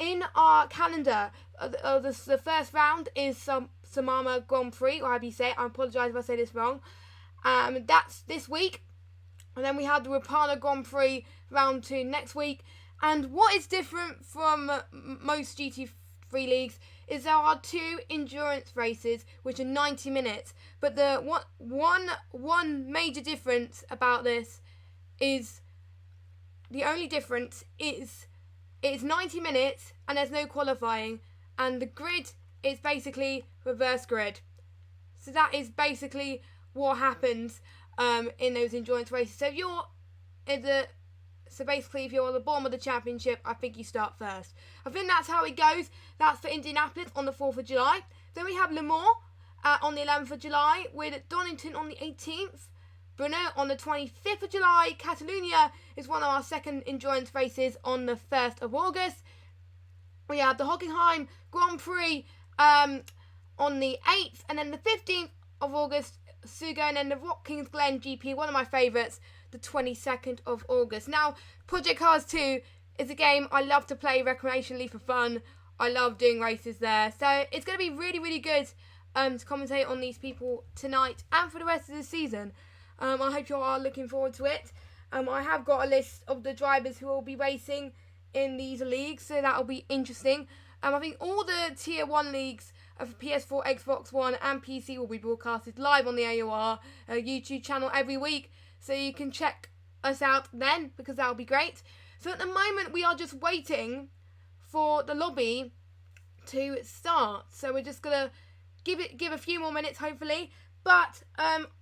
in our calendar, the first round is Sonoma Grand Prix, or however you say it. I apologise if I say this wrong. That's this week. And then we have the Rapana Grand Prix round 2 next week. And what is different from most GT3 leagues is there are 2 endurance races which are 90 minutes. But the one major difference about this is the only difference is it's 90 minutes and there's no qualifying, and the grid is basically reverse grid. So that is basically what happens in those endurance races. So if you're if you're at the bottom of the championship, I think you start first. I think that's how it goes. That's for Indianapolis on the 4th of July. Then we have Le Mans on the 11th of July, with Donington on the 18th. Brno on the 25th of July. Catalonia is one of our second endurance races on the 1st of August. We have the Hockenheim Grand Prix on the 8th, and then the 15th of August, Sugo, and then the Watkins Glen GP, one of my favourites, the 22nd of August. Now, Project Cars 2 is a game I love to play recreationally for fun. I love doing races there. So it's going to be really, really good to commentate on these people tonight and for the rest of the season. I hope you are looking forward to it. I have got a list of the drivers who will be racing in these leagues, so that will be interesting. I think all the Tier 1 leagues of PS4, Xbox One and PC will be broadcasted live on the AOR YouTube channel every week, so you can check us out then, because that will be great. So at the moment we are just waiting for the lobby to start, so we're just going to give a few more minutes hopefully. But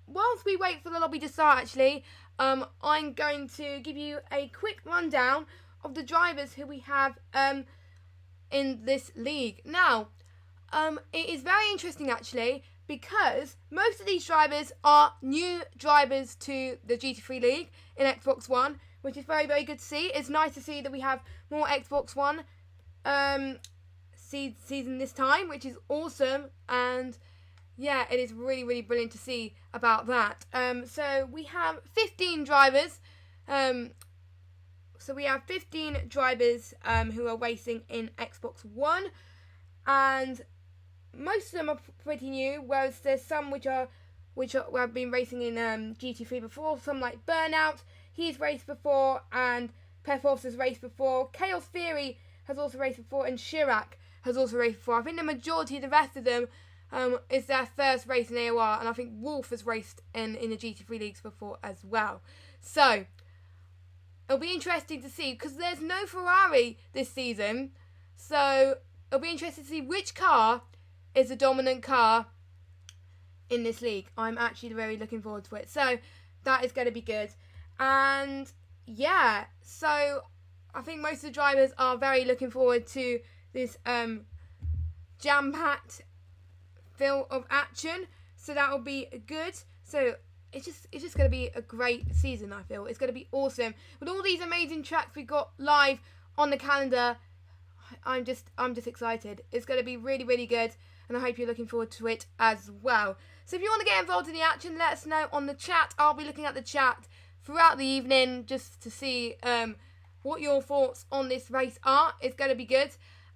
whilst we wait for the lobby to start, actually, I'm going to give you a quick rundown of the drivers who we have in this league. Now, it is very interesting actually, because most of these drivers are new drivers to the GT3 League in Xbox One, which is very, very good to see. It's nice to see that we have more Xbox One season this time, which is awesome. And yeah, it is really, really brilliant to see about that. So we have 15 drivers. So we have 15 drivers who are racing in Xbox One, and most of them are pretty new, whereas there's some which have been racing in GT3 before. Some like Burnout, he's raced before, and Perforce has raced before. Chaos Theory has also raced before, and Chirac has also raced before. I think the majority of the rest of them is their first race in AOR, and I think Wolf has raced in the GT3 leagues before as well. So it'll be interesting to see, because there's no Ferrari this season, so it'll be interesting to see which car is the dominant car in this league. I'm actually very looking forward to it. So that is going to be good. And yeah, so I think most of the drivers are very looking forward to this jam-packed fill of action. So that will be good. So it's just going to be a great season, I feel. It's going to be awesome. With all these amazing tracks we got live on the calendar, I'm just excited. It's going to be really, really good, and I hope you're looking forward to it as well. So if you want to get involved in the action, let us know on the chat. I'll be looking at the chat throughout the evening just to see what your thoughts on this race are. It's going to be good.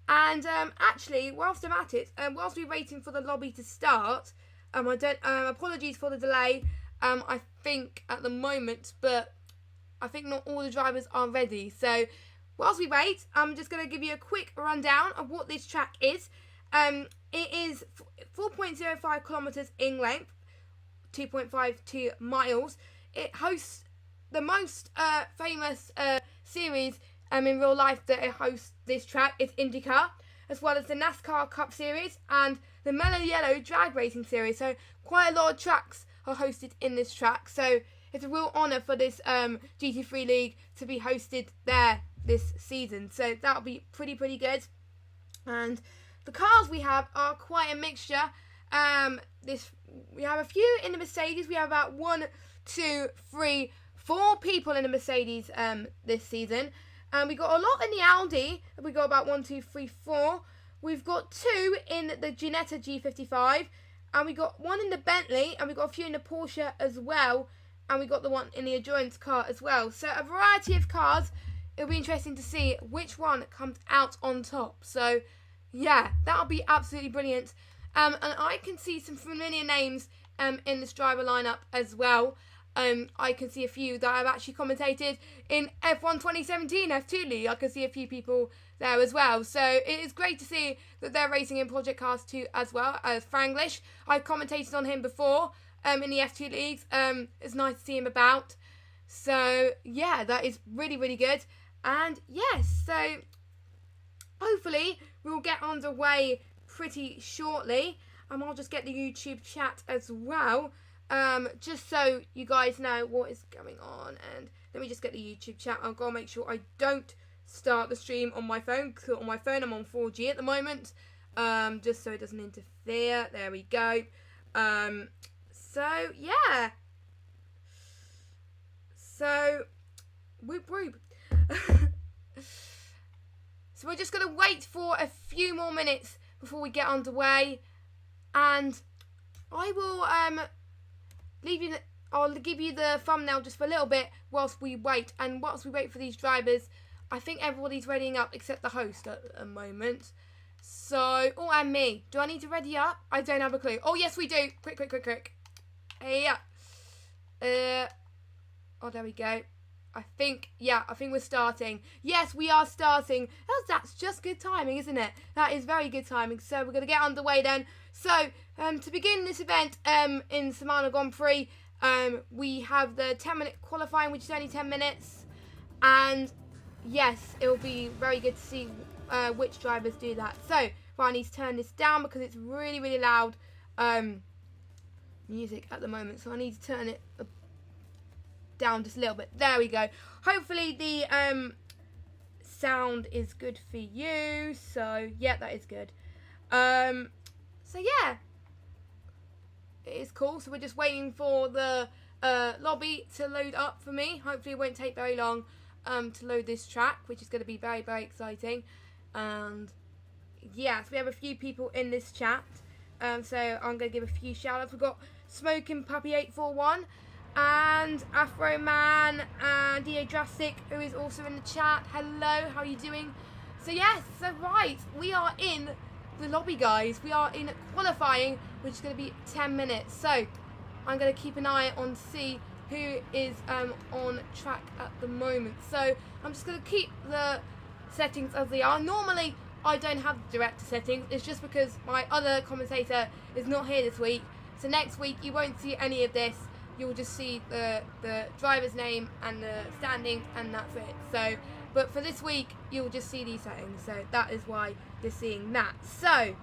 And actually, whilst I'm at it, whilst we're waiting for the lobby to start, apologies for the delay. I think at the moment, but I think not all the drivers are ready. So whilst we wait, I'm just going to give you a quick rundown of what this track is. It is 4.05 kilometers in length, 2.52 miles. It hosts the most famous series in real life that it hosts this track. It's IndyCar, as well as the NASCAR Cup Series and the Mellow Yellow Drag Racing Series. So quite a lot of tracks are hosted in this track. So it's a real honour for this GT3 League to be hosted there this season. So that'll be pretty good. And the cars we have are quite a mixture. We have a few in the Mercedes. We have about 1, 2, 3, 4 people in the Mercedes this season. And we got a lot in the Audi. We got about 1, 2, 3, 4. We've got 2 in the Ginetta G55. And we got 1 in the Bentley. And we got a few in the Porsche as well. And we got the one in the Endurance car as well. So a variety of cars it'll be interesting to see which one comes out on top. So, yeah, that'll be absolutely brilliant. And I can see some familiar names in this driver lineup as well. I can see a few that I've actually commentated in F1 2017 F2 League. I can see a few people there as well. So it is great to see that they're racing in Project Cars 2 as well as Franglish. I've commentated on him before in the F2 Leagues. It's nice to see him about. So yeah, that is really, really good. And yes, so hopefully we'll get underway pretty shortly. I'll just get the YouTube chat as well. Just so you guys know what is going on. And let me just get the YouTube chat. I've got to make sure I don't start the stream on my phone. Because on my phone I'm on 4G at the moment. Just so it doesn't interfere. There we go. So, yeah. So, whoop whoop. So we're just going to wait for a few more minutes before we get underway. And I will I'll give you the thumbnail just for a little bit whilst we wait. And whilst we wait for these drivers, I think everybody's readying up except the host at the moment. So, oh, and me. Do I need to ready up? I don't have a clue. Oh, yes, we do. Quick, quick, quick, quick. Yeah. Oh, there we go. I think we're starting. Yes, we are starting. Oh, that's just good timing, isn't it? That is very good timing. So we're going to get underway then. So, to begin this event in Sonoma Grand Prix, we have the 10-minute qualifying, which is only 10 minutes. And, yes, it will be very good to see which drivers do that. So, I need to turn this down because it's really, really loud music at the moment. So, I need to turn it down just a little bit. There we go. Hopefully the sound is good for you. So yeah, that is good. So yeah, it is cool. So we're just waiting for the lobby to load up for me. Hopefully it won't take very long to load this track, which is going to be very, very exciting. And yeah, so we have a few people in this chat. So I'm going to give a few shout outs. We've got Smoking Puppy 841 and Afro Man and DA Drastic, who is also in the chat. Hello, how are you doing? So yes, so right, we are in the lobby, guys. We are in qualifying, which is going to be 10 minutes. So I'm going to keep an eye on to see who is on track at the moment. So I'm just going to keep the settings as they are. Normally I don't have the director settings. It's just because my other commentator is not here this week. So next week you won't see any of this. You'll just see the driver's name and the standings, and that's it. So, but for this week, you'll just see these settings. So that is why you're seeing that. So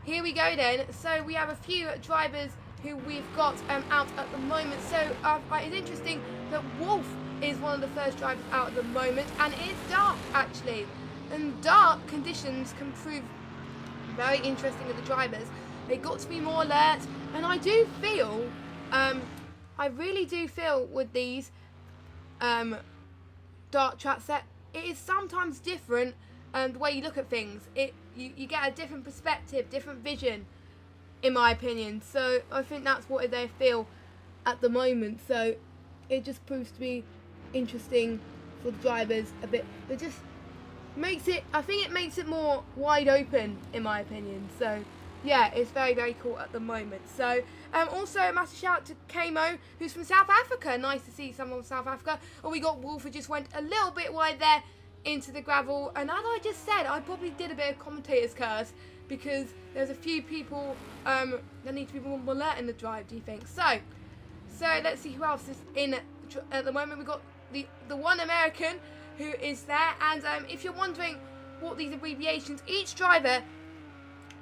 here we go then. So we have a few drivers who we've got out at the moment. So it's interesting that Wolf is one of the first drivers out at the moment, and it is dark actually. And dark conditions can prove very interesting with the drivers. They've got to be more alert, and I do feel I really do feel with these dark tracks that it is sometimes different the way you look at things. You get a different perspective, different vision, in my opinion. So I think that's what they feel at the moment. So it just proves to be interesting for the drivers a bit. It just makes it, I think it makes it more wide open, in my opinion. So yeah, it's very, very cool at the moment. So, also a massive shout out to Kamo, who's from South Africa. Nice to see someone from South Africa. Oh, we got Wolf, who just went a little bit wide there into the gravel. And as I just said, I probably did a bit of commentator's curse because there's a few people that need to be more alert in the drive, do you think? So let's see who else is in at the moment. We've got the one American who is there. And if you're wondering what these abbreviations, each driver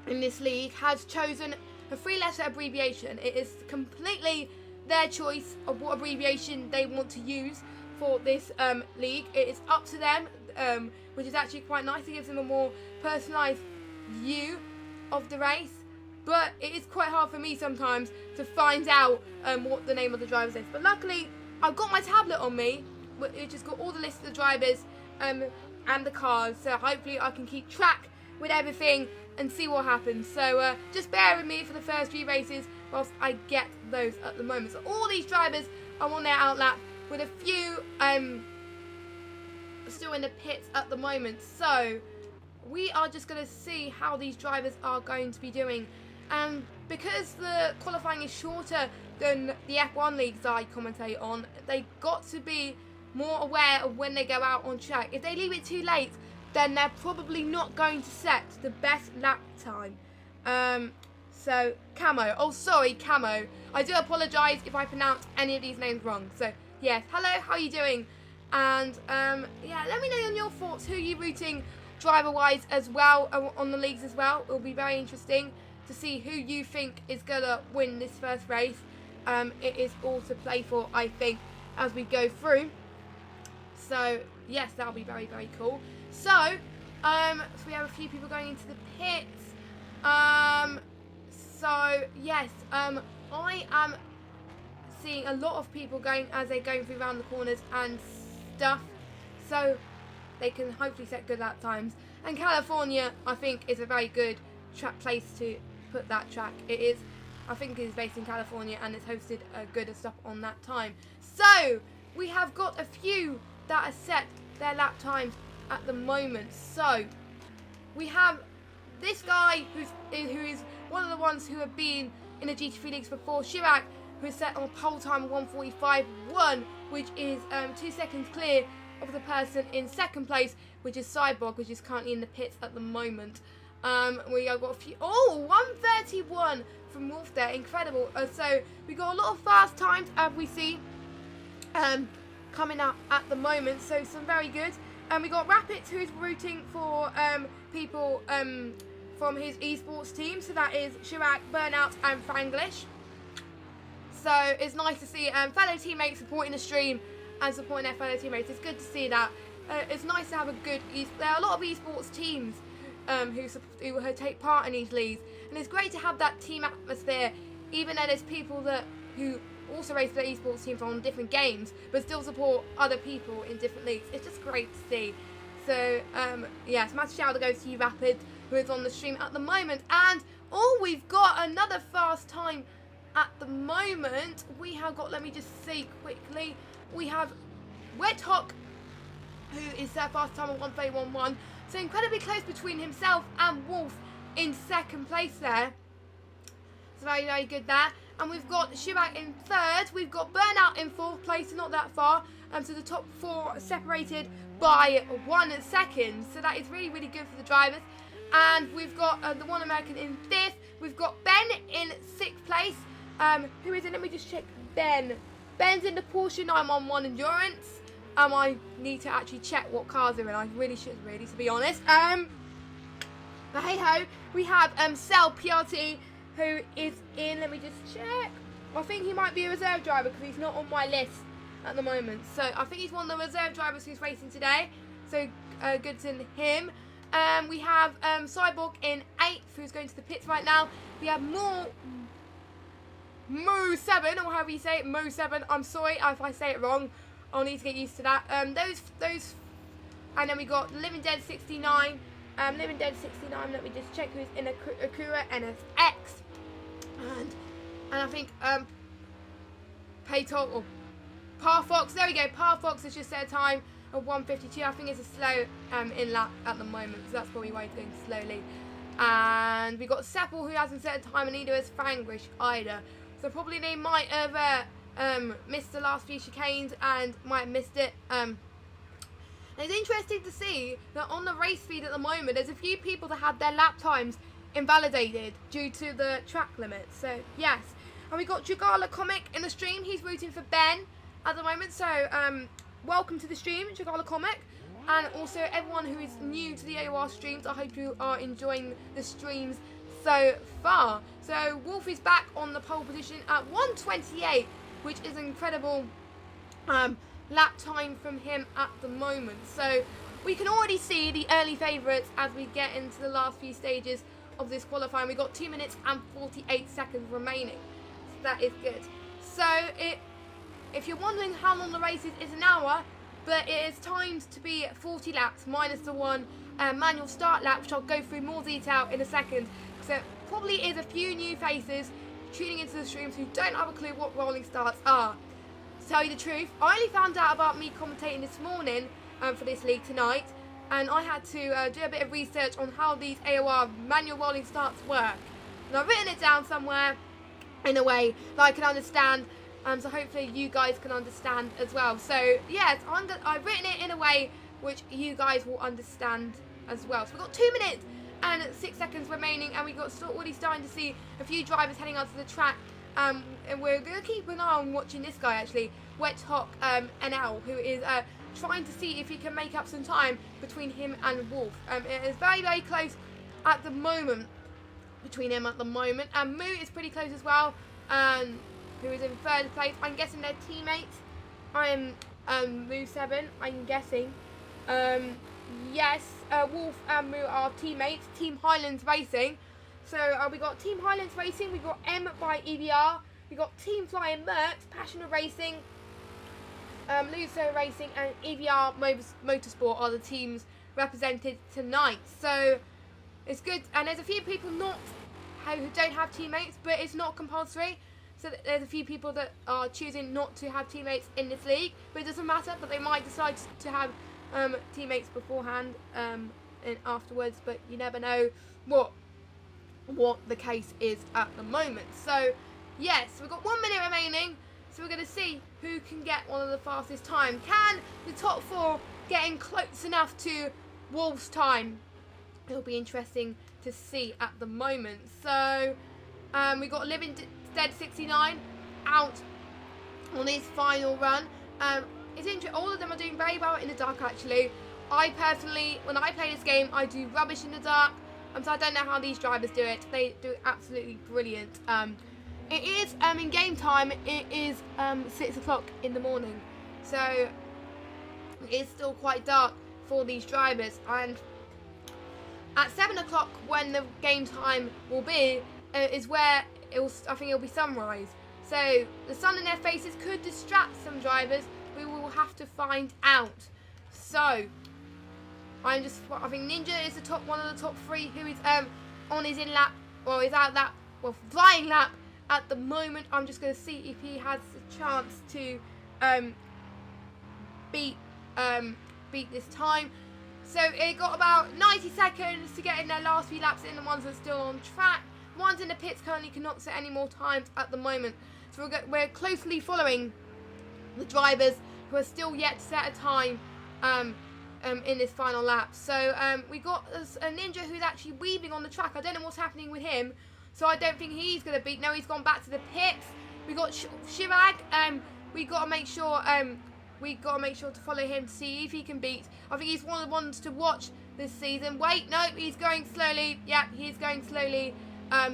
in this league has chosen a 3-letter abbreviation. It is completely their choice of what abbreviation they want to use for this league. It is up to them, which is actually quite nice. It gives them a more personalised view of the race. But it is quite hard for me sometimes to find out what the name of the drivers is. But luckily, I've got my tablet on me, which has got all the list of the drivers and the cars. So hopefully I can keep track with everything and see what happens. So just bear with me for the first few races whilst I get those at the moment. So all these drivers are on their outlap with a few still in the pits at the moment. So we are just going to see how these drivers are going to be doing. And because the qualifying is shorter than the F1 leagues that I commentate on, they got to be more aware of when they go out on track. If they leave it too late, then they're probably not going to set the best lap time. So Camo, oh sorry Camo, I do apologise if I pronounce any of these names wrong. So yes, hello, how are you doing? And yeah, let me know on your thoughts, who you're rooting driver wise as well on the leagues as well. It'll be very interesting to see who you think is gonna win this first race. It is all to play for, I think, as we go through. So yes, that'll be very, very cool. So we have a few people going into the pits. So yes, I am seeing a lot of people going as they're going through around the corners and stuff, so they can hopefully set good lap times. And California, I think, is a very good track place to put that track. It is, I think, it is based in California and it's hosted a good stuff on that time. So we have got a few that are set their lap times at the moment. So we have this guy who is one of the ones who have been in the GT3 leagues before, Chirac, who is set on pole time 1:45.1, which is 2 seconds clear of the person in second place, which is Cyborg, which is currently in the pits at the moment. We have got a few, 1:31 from Wolf there, incredible. So we got a lot of fast times as we see coming up at the moment, so some very good. And we got Rapid, who is rooting for people from his esports team, so that is Chirac, Burnout and Franglish. So it's nice to see fellow teammates supporting the stream and supporting their fellow teammates. It's good to see that. It's nice to have a good there are a lot of esports teams who take part in these leagues, and it's great to have that team atmosphere, even though there's people who also race their esports teams on different games but still support other people in different leagues. It's just great to see. So yes, massive shout out goes to you, Rapid, who is on the stream at the moment. And we've got another fast time at the moment. We have got, let me just see quickly, we have Wet Hawk, who is their fast time of 1:31.1, so incredibly close between himself and Wolf in second place there. So very, very good there. And we've got Chirac in third, we've got Burnout in fourth place, so not that far. So the top four separated by 1 second, so that is really, really good for the drivers. And we've got the one American in fifth, we've got Ben in sixth place. Who is it? Let me just check. Ben's in the Porsche 911 Endurance. I need to actually check what cars they're in. I really should, really, to be honest. But hey ho, we have Cell PRT, who is in, let me just check. I think he might be a reserve driver because he's not on my list at the moment. So I think he's one of the reserve drivers who's racing today. So good to him. We have Cyborg in 8th, who's going to the pits right now. We have Mo7, or however you say it, Mo7. I'm sorry if I say it wrong. I'll need to get used to that. Those, and then we got Living Dead 69. Living Dead 69. Let me just check who's in Akura NSX. And I think Paytalk or Parfox. There we go. Parfox has just set a time of 1:52. I think it's a slow in lap at the moment, so that's probably why he's going slowly. And we got Seppel, who hasn't set a time, and neither has Franglish either. So probably they might have missed the last few chicanes and might have missed it. And it's interesting to see that on the race feed at the moment, there's a few people that had their lap times invalidated due to the track limit. So yes, and we got Jagala Comic in the stream. He's rooting for Ben at the moment. So welcome to the stream, Jagala Comic, and also everyone who is new to the AOR streams. I hope you are enjoying the streams so far. So Wolf is back on the pole position at 1:28, which is an incredible lap time from him at the moment. So we can already see the early favourites as we get into the last few stages of this qualifying. We got 2 minutes and 48 seconds remaining, so that is good. So if you're wondering how long the race is, it's an hour, but it is timed to be 40 laps minus the one manual start lap, which I'll go through more detail in a second. So probably is a few new faces tuning into the streams who don't have a clue what rolling starts are. To tell you the truth, I only found out about me commentating this morning for this league tonight, and I had to do a bit of research on how these AOR manual rolling starts work. And I've written it down somewhere in a way that I can understand, so hopefully you guys can understand as well. So yes, I've written it in a way which you guys will understand as well. So we've got 2 minutes and 6 seconds remaining, and we've got already starting to see a few drivers heading onto the track. And we're going to keep an eye on watching this guy actually, Wet Hawk NL, who is trying to see if he can make up some time between him and Wolf. It is very, very close at the moment between him at the moment, and Moo is pretty close as well, who is in 3rd place. I'm guessing they're teammates. I'm Moo7, I'm guessing. Yes, Wolf and Moo are teammates, Team Highlands Racing. So we got Team Highlands Racing, we got M by EVR, we got Team Flying Mercs, Passionate Racing, Luso Racing, and EVR Motorsport are the teams represented tonight. So it's good, and there's a few people who don't have teammates, but it's not compulsory. So there's a few people that are choosing not to have teammates in this league, but it doesn't matter. But they might decide to have teammates beforehand and afterwards. But you never know what the case is at the moment. So yes, we've got 1 minute remaining. So we're going to see who can get one of the fastest time. Can the top 4 getting close enough to Wolf's time? It'll be interesting to see at the moment. So we got Living Dead 69 out on his final run. It's interesting. All of them are doing very well in the dark. Actually, I personally, when I play this game, I do rubbish in the dark. So I don't know how these drivers do it. They do absolutely brilliant. It is in game time. It is 6 o'clock in the morning, so it's still quite dark for these drivers. And at 7 o'clock, when the game time will be, is where I think it'll be sunrise. So the sun in their faces could distract some drivers. We will have to find out. So I think Ninja is one of the top 3 who is on his in lap, or is out lap, flying lap at the moment. I'm just going to see if he has a chance to beat this time. So it got about 90 seconds to get in their last few laps in, the ones that are still on track. The ones in the pits currently cannot set any more times at the moment. So we're closely following the drivers who are still yet to set a time in this final lap. So we got a Ninja who's actually weaving on the track. I don't know what's happening with him, so I don't think he's going to beat. No, he's gone back to the pits. We got Shirag. We got to make sure to follow him to see if he can beat. I think he's one of the ones to watch this season. Wait, no, he's going slowly. Yeah, he's going slowly.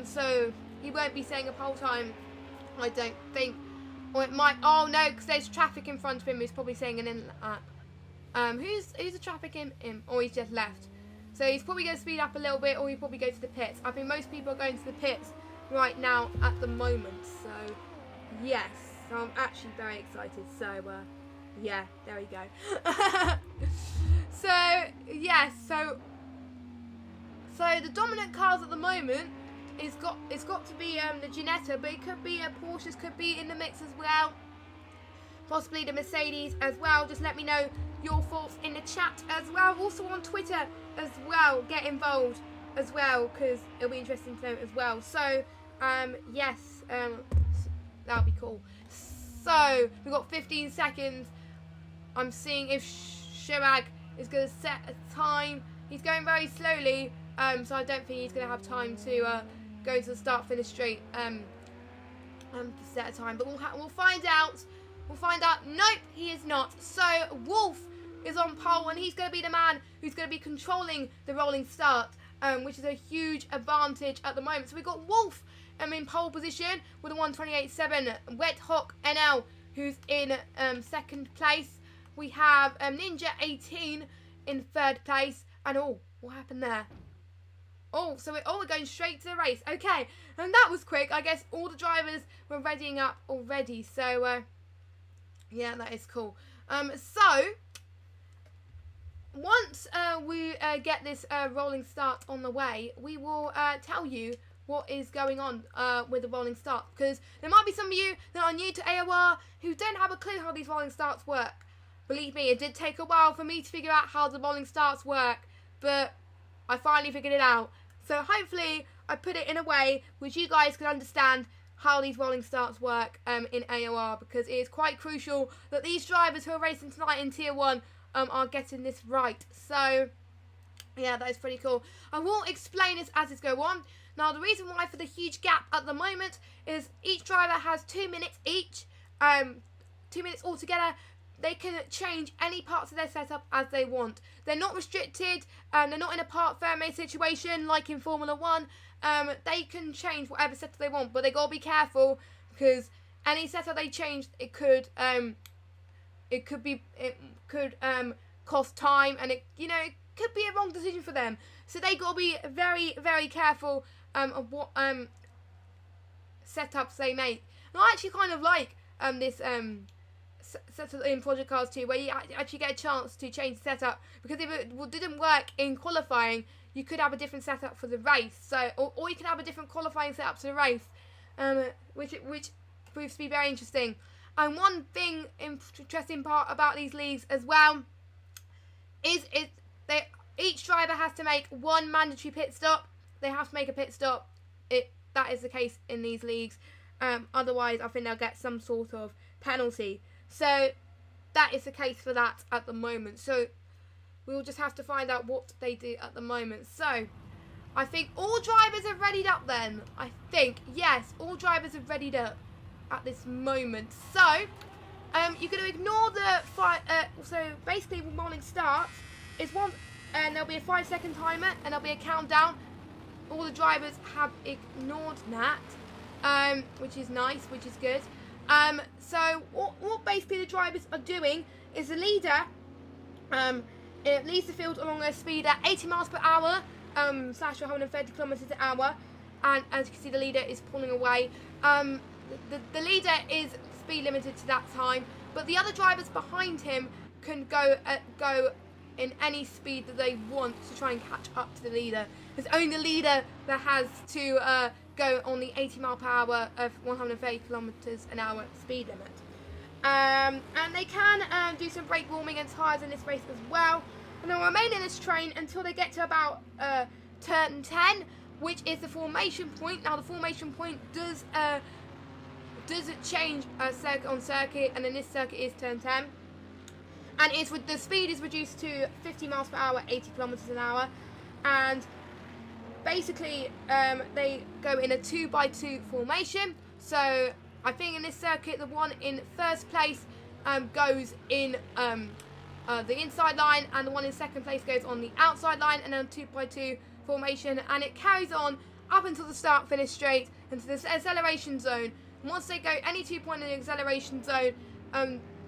So he won't be saying a pole time, I don't think. Or it might. Oh no, because there's traffic in front of him. He's probably saying an in lap. Who's the traffic in him? Or he's just left. So he's probably going to speed up a little bit, or he'll probably go to the pits. I think most people are going to the pits right now at the moment. So yes, so I'm actually very excited. So yeah, there we go. So yes, so the dominant cars at the moment it's got to be the Ginetta, but it could be Porsches, could be in the mix as well. Possibly the Mercedes as well. Just let me know your thoughts in the chat as well. Also on Twitter as well. Get involved as well, because it'll be interesting to know as well. So yes, that'll be cool. So we've got 15 seconds. I'm seeing if Shirag is going to set a time. He's going very slowly, so I don't think he's going to have time to go to the start-finish straight to set a time. But we'll find out. We'll find out. Nope, he is not. So Wolf is on pole, and he's going to be the man who's going to be controlling the rolling start, which is a huge advantage at the moment. So we've got Wolf in pole position with a 1:28.7. Wet Hawk NL, who's in second place. We have Ninja 18 in third place. And what happened there? So we're going straight to the race. Okay, and that was quick. I guess all the drivers were readying up already. So yeah, that is cool. So once we get this rolling start on the way, we will tell you what is going on with the rolling start, because there might be some of you that are new to AOR who don't have a clue how these rolling starts work. Believe me, it did take a while for me to figure out how the rolling starts work, but I finally figured it out. So hopefully I put it in a way which you guys can understand how these rolling starts work in AOR, because it is quite crucial that these drivers who are racing tonight in Tier 1 are getting this right. So yeah, that is pretty cool. I will explain this as it goes on. Now, the reason why for the huge gap at the moment is each driver has 2 minutes each, 2 minutes altogether. They can change any parts of their setup as they want. They're not restricted, they're not in a part ferme situation like in Formula 1. They can change whatever setup they want, but they gotta be careful, because any setup they change, it could cost time, and it could be a wrong decision for them. So they gotta be very, very careful of what setups they make. And I actually kind of like this setup in Project Cars 2, where you actually get a chance to change the setup, because if it didn't work in qualifying, you could have a different setup for the race. So, or you can have a different qualifying setup for the race, which proves to be very interesting. And one thing interesting part about these leagues as well is each driver has to make one mandatory pit stop. They have to make a pit stop. That is the case in these leagues. Otherwise, I think they'll get some sort of penalty. So that is the case for that at the moment. So we'll just have to find out what they do at the moment. So I think all drivers are readied up then. I think, yes, all drivers are readied up at this moment. So you're going to ignore the so basically when rolling starts is one, and there'll be a 5-second timer, and there'll be a countdown. All the drivers have ignored that, which is nice, which is good. So what basically the drivers are doing is the leader it leads the field along a speed at 80 miles per hour / 130 kilometers an hour, and as you can see, the leader is pulling away. The leader is speed limited to that time, but the other drivers behind him can go in any speed that they want to try and catch up to the leader. It's only the leader that has to go on the 80 mile per hour of 130 kilometers an hour speed limit. And they can do some brake warming and tyres in this race as well. And they'll remain in this train until they get to about turn 10, which is the formation point. Now the formation point does change circuit on circuit, and in this circuit is turn 10. And it's the speed is reduced to 50 miles per hour, 80 kilometers an hour. And basically they go in a 2x2 formation. So I think in this circuit, the one in first place goes in the inside line, and the one in second place goes on the outside line, and then 2x2 formation, and it carries on up until the start finish straight into the acceleration zone. And once they go any 2 point in the acceleration zone,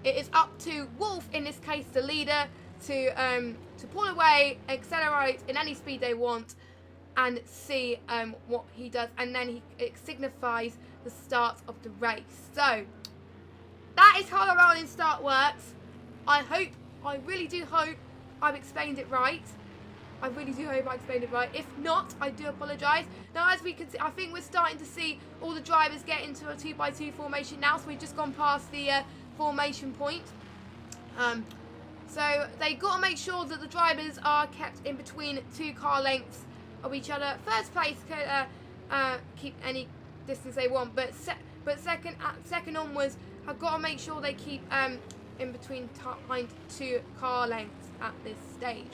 it is up to Wolf, in this case the leader, to pull away, accelerate in any speed they want, and see what he does, and then it signifies the start of the race. So that is how the rolling start works. I really do hope I've explained it right. I really do hope I explained it right. If not, I do apologise. Now, as we can see, I think we're starting to see all the drivers get into a 2x2 formation now. So we've just gone past the formation point. So they got to make sure that the drivers are kept in between 2 car lengths of each other. First place can keep any distance they want, but second onwards, I've got to make sure they keep in between 2 car lengths at this stage.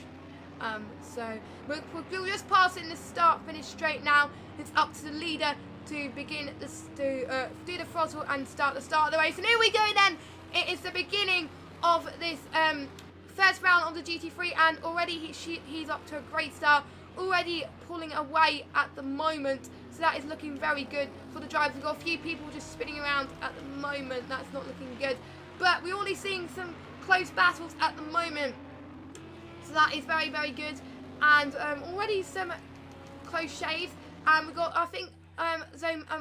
So we're just passing the start finish straight now. It's up to the leader to begin to do the throttle and start of the race. And here we go then. It is the beginning of this first round of the GT3, and already he's up to a great start, already pulling away at the moment. So that is looking very good for the drivers. We've got a few people just spinning around at the moment. That's not looking good. But we're already seeing some close battles at the moment. So that is very, very good. And already some close shaves. And we've got, I think,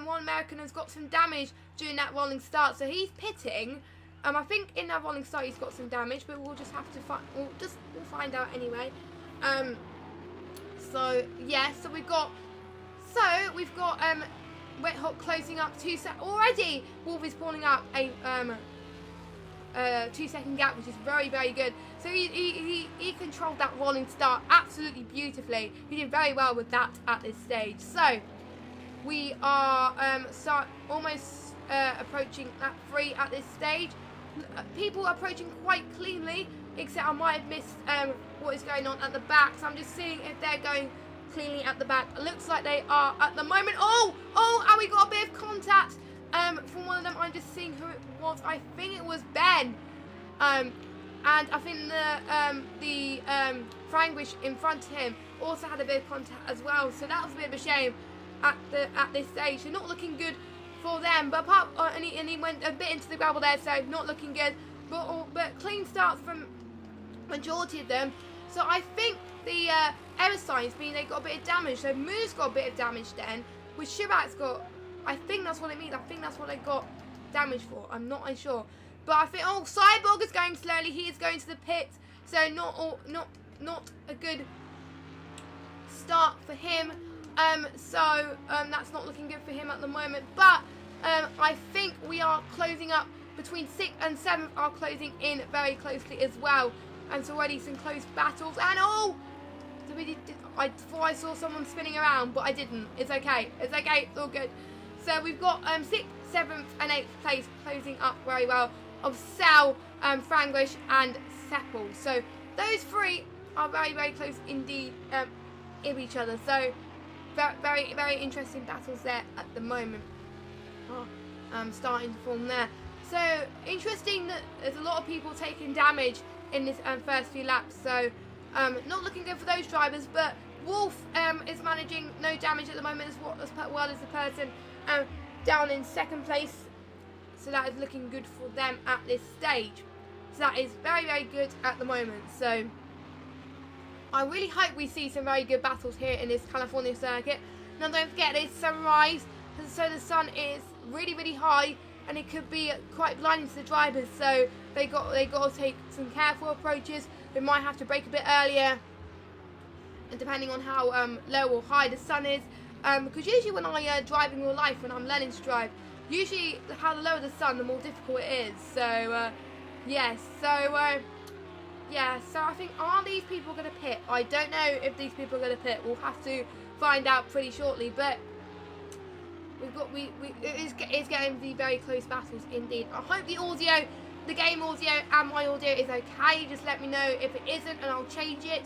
one American has got some damage during that rolling start. So he's pitting. I think in that rolling start he's got some damage, but we'll just have to we'll find out anyway. So yeah, so we've got Wet Hot closing up 2 sets already. Wolf is pulling up a 2-second gap, which is very, very good. So he controlled that rolling start absolutely beautifully. He did very well with that at this stage. So we are almost approaching lap 3 at this stage. People are approaching quite cleanly, except I might have missed what is going on at the back. So I'm just seeing if they're going cleanly at the back. It looks like they are at the moment. Oh, and we got a bit of contact from one of them. I'm just seeing who it was. I think it was Ben. And I think the Franglish in front of him also had a bit of contact as well. So that was a bit of a shame at this stage. So not looking good for them. But and he went a bit into the gravel there, so not looking good. But clean starts from majority of them. So I think the error signs mean they got a bit of damage. So Moo's got a bit of damage then, which Chirac's got. I think that's what it means. I think that's what they got damage for. I'm not sure. But I think, Cyborg is going slowly. He is going to the pit. So not a good start for him. So that's not looking good for him at the moment. But I think we are closing up. Between 6th and 7th are closing in very closely as well. And so already some close battles. And I thought I saw someone spinning around, but I didn't. It's okay. It's okay. It's all good. So we've got 6th, 7th, and 8th place closing up very well of Sal, Franglish, and Seppel. So those 3 are very, very close indeed of each other. So very, very interesting battles there at the moment. Starting to form there. So interesting that there's a lot of people taking damage in this first few laps. So not looking good for those drivers. But Wolf is managing no damage at the moment as well as the person down in 2nd place. So that is looking good for them at this stage. So that is very, very good at the moment. So I really hope we see some very good battles here in this California circuit. Now don't forget it's sunrise, so the sun is really, really high, and it could be quite blinding to the drivers. So they got to take some careful approaches. They might have to brake a bit earlier, and depending on how low or high the sun is. Because usually when I drive in real life, when I'm learning to drive, usually how the lower the sun, the more difficult it is. So yes, yeah, so I think, are these people going to pit? I don't know if these people are going to pit. We'll have to find out pretty shortly. But it's getting to be very close battles indeed. I hope the audio, the game audio and my audio is okay. Just let me know if it isn't, and I'll change it.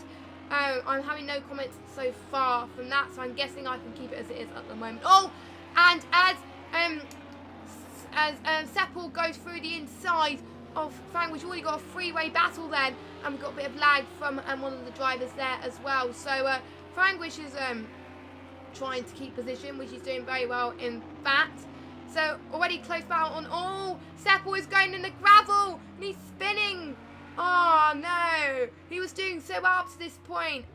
I'm having no comments so far from that, so I'm guessing I can keep it as it is at the moment. And as Seppel goes through the inside of Frank, we've already got a three-way battle then, and we've got a bit of lag from one of the drivers there as well. So Franglish is trying to keep position, which he's doing very well in fact. So already close battle on. Seppel is going in the gravel and he's spinning. Oh no, he was doing so well up to this point.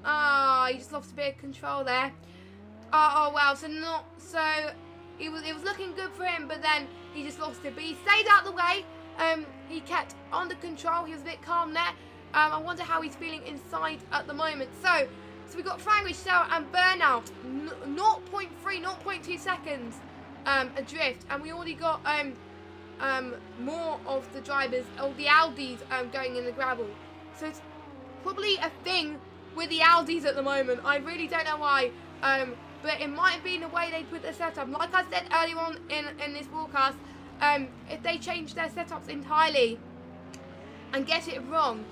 He just lost a bit of control there. Oh wow, so it was looking good for him, but then he just lost it. But he stayed out of the way. He kept under control. He was a bit calm there. I wonder how he's feeling inside at the moment. So we got Franglish, Sarah, and Burnout, 0.3, 0.2 seconds adrift, and we already got more of the drivers, or the Audis, going in the gravel. So it's probably a thing with the Audis at the moment. I really don't know why, but it might have been the way they put their setup. Like I said earlier on in this broadcast, if they change their setups entirely and get it wrong,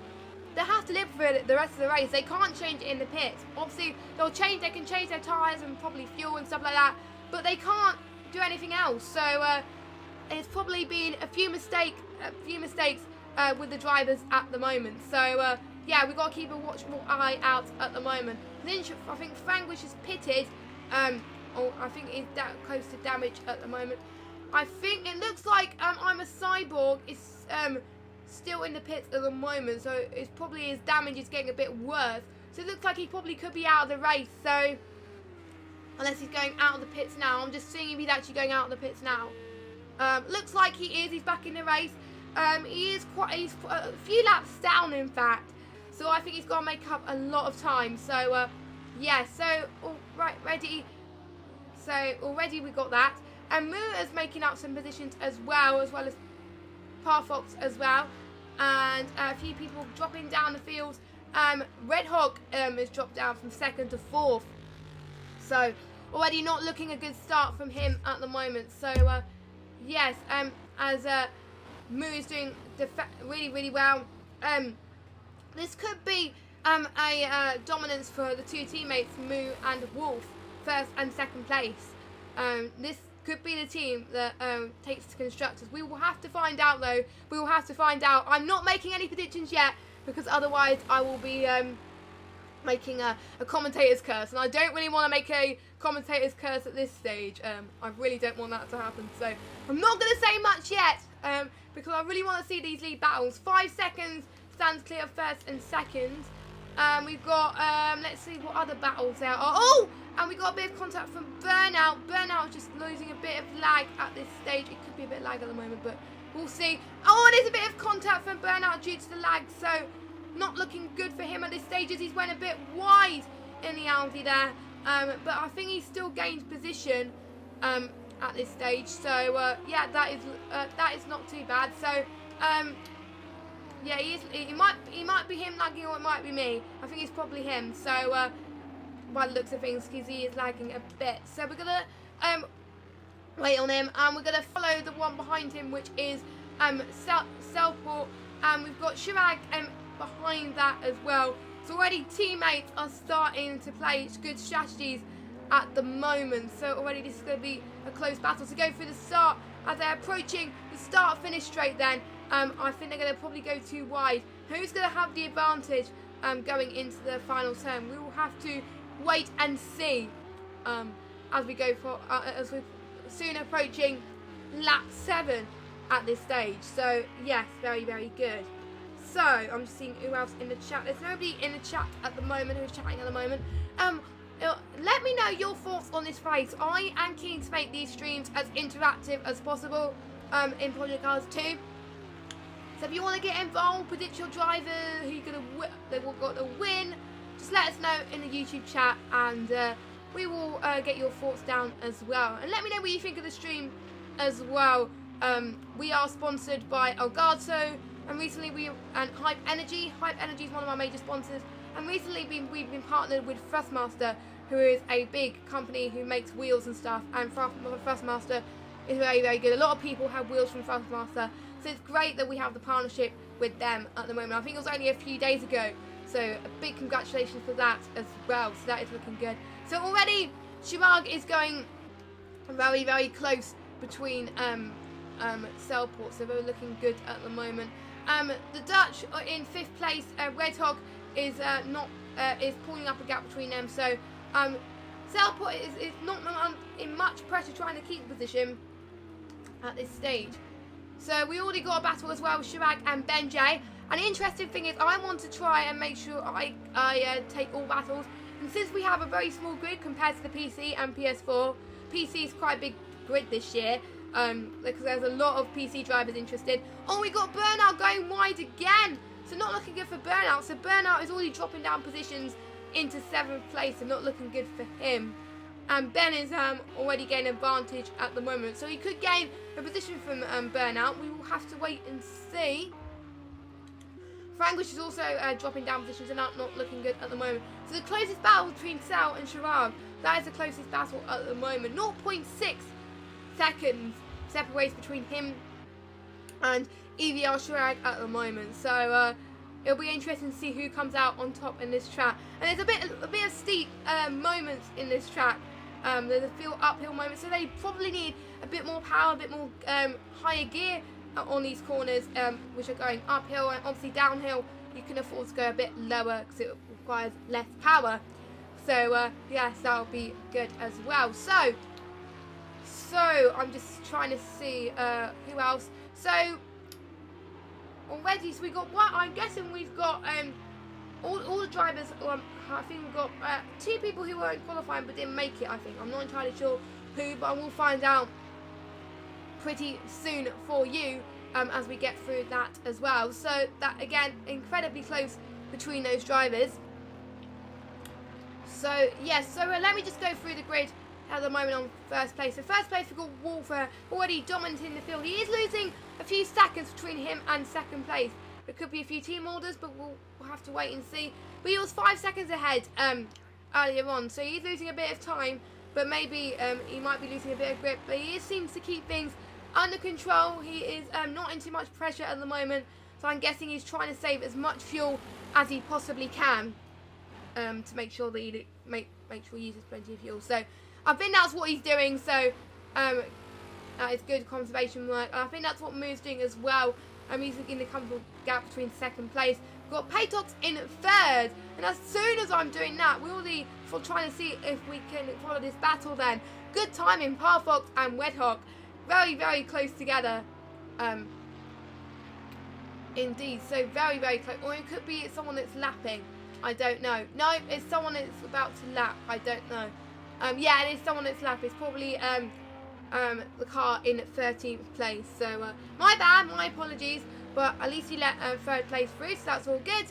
they have to live with the rest of the race. They can't change it in the pits. Obviously, they can change their tyres and probably fuel and stuff like that, but they can't do anything else. So it's probably been a few mistakes with the drivers at the moment. So yeah, we've got to keep a watchful eye out at the moment. Then I think Franglish is pitted. Or I think he's that close to damage at the moment. I think it looks like I'm a Cyborg is still in the pits at the moment, so it's probably his damage is getting a bit worse. So it looks like he probably could be out of the race. So unless he's going out of the pits now, I'm just seeing if he's actually going out of the pits now. Looks like he is. He's back in the race. He's a few laps down, in fact. So I think he's got to make up a lot of time. So yeah. So ready. So already we got that. And Moo is making up some positions as well as Parfox as well. and a few people dropping down the field. Red Hawk has dropped down from 2nd to 4th. So already not looking a good start from him at the moment. So yes, as Moo is doing really, really well. This could be a dominance for the two teammates, Moo and Wolf, 1st and 2nd place. This could be the team that takes to constructors. We will have to find out, though. We will have to find out. I'm not making any predictions yet, because otherwise I will be making a commentator's curse, and I don't really want to make a commentator's curse at this stage. I really don't want that to happen, so I'm not going to say much yet, because I really want to see these lead battles. 5 seconds stands clear of 1st and 2nd. We've got, let's see what other battles there are. Oh, and we got a bit of contact from Burnout. Burnout just losing a bit of lag at this stage. It could be a bit lag at the moment, but we'll see. Oh, there's a bit of contact from Burnout due to the lag, so not looking good for him at this stage as he's went a bit wide in the Audi there. But I think he's still gained position at this stage. So yeah, that is not too bad. So yeah, it might be him lagging, or it might be me. I think it's probably him. So by the looks of things, because he is lagging a bit. So we're gonna wait on him, and we're gonna follow the one behind him, which is Cellport, and we've got Chirag behind that as well. So already teammates are starting to play good strategies at the moment. So already this is going to be a close battle to go through the start as they're approaching the start-finish straight. Then I think they're going to probably go too wide. Who's going to have the advantage going into the final turn? We will have to wait and see as we go for as we're soon approaching lap 7 at this stage. So yes, very, very good. So I'm just seeing who else in the chat. There's nobody in the chat at the moment who's chatting at the moment. Let me know your thoughts on this race. I am keen to make these streams as interactive as possible in Project Cars 2. So if you want to get involved, predict your driver, who you're going to win, just let us know in the YouTube chat, and we will get your thoughts down as well. And let me know what you think of the stream as well. We are sponsored by Elgato, and recently Hype Energy. Hype Energy is one of our major sponsors, and recently we've been partnered with Thrustmaster, who is a big company who makes wheels and stuff, and Thrustmaster is very, very good. A lot of people have wheels from Thrustmaster, so it's great that we have the partnership with them at the moment. I think it was only a few days ago, so a big congratulations for that as well. So that is looking good. So already Chirag is going very, very close between Cellport, so they're looking good at the moment. The Dutch are in 5th place. Red Hog is is pulling up a gap between them. So Cellport is not in much pressure trying to keep position at this stage. So we already got a battle as well with Chirag and Benjay. And the interesting thing is, I want to try and make sure I take all battles. And since we have a very small grid compared to the PC and PS4, PC is quite a big grid this year. Because there's a lot of PC drivers interested. Oh, we got Burnout going wide again. So not looking good for Burnout. So Burnout is already dropping down positions into 7th place, and not looking good for him. And Ben is already gaining advantage at the moment. So he could gain a position from Burnout. We will have to wait and see. Franglish is also dropping down positions and not looking good at the moment. So the closest battle between Cell and Chirag, that is the closest battle at the moment. 0.6 seconds separates between him and EVR Chirag at the moment. So it'll be interesting to see who comes out on top in this track. And there's a bit of steep moments in this track. There's a few uphill moments, so they probably need a bit more power, a bit more higher gear on these corners, which are going uphill, and obviously downhill you can afford to go a bit lower because it requires less power. So yes, that'll be good as well. So I'm just trying to see who else. So already, so we got what I'm guessing we've got all the drivers. I think we've got 2 people who were in qualifying but didn't make it. I think I'm not entirely sure who, but I will find out pretty soon for you as we get through that as well. So that again, incredibly close between those drivers. So yes, so let me just go through the grid at the moment on 1st place. So 1st place we've got Wolfer already dominating the field. He is losing a few seconds between him and 2nd place. There could be a few team orders, but we'll have to wait and see. But he was 5 seconds ahead earlier on, so he's losing a bit of time, but maybe he might be losing a bit of grip. But he seems to keep things under control. He is not in too much pressure at the moment, so I'm guessing he's trying to save as much fuel as he possibly can to make sure that he make sure he uses plenty of fuel. So I think that's what he's doing. So that is good conservation work. And I think that's what Moo's doing as well. He's in the comfortable gap between second place. We've got Paytox in third. And as soon as I'm doing that, we'll be trying to see if we can follow this battle then. Good timing, Parfox and Wedhawk. Very, very close together. Indeed. So very, very close. Or it could be someone that's lapping. I don't know. No, it's someone that's about to lap. I don't know. Yeah, it is someone that's lapping. It's probably the car in 13th place. So my bad, my apologies, but at least he let third place through, so that's all good.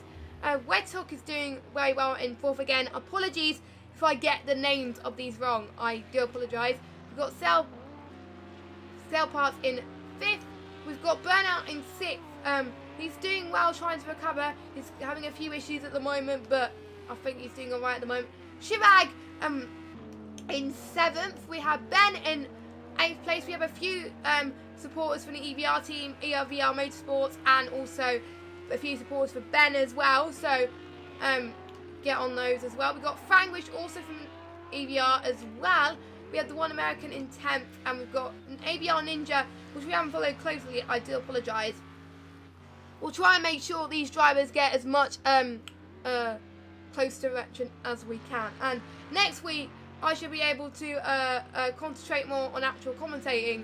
Wedhawk is doing very well in fourth again. Apologies if I get the names of these wrong, I do apologise. We've got Cell Parts in fifth. We've got Burnout in sixth. He's doing well, trying to recover. He's having a few issues at the moment, but I think he's doing alright at the moment. Shirag in seventh. We have Ben in 8th place. We have a few supporters from the EVR team, ERVR Motorsports, and also a few supporters for Ben as well. So get on those as well. We've got Franglish also from EVR as well. We have the One American in 10th, and we've got an AVR Ninja, which we haven't followed closely. I do apologise. We'll try and make sure these drivers get as much close direction as we can. And next week, I should be able to concentrate more on actual commentating,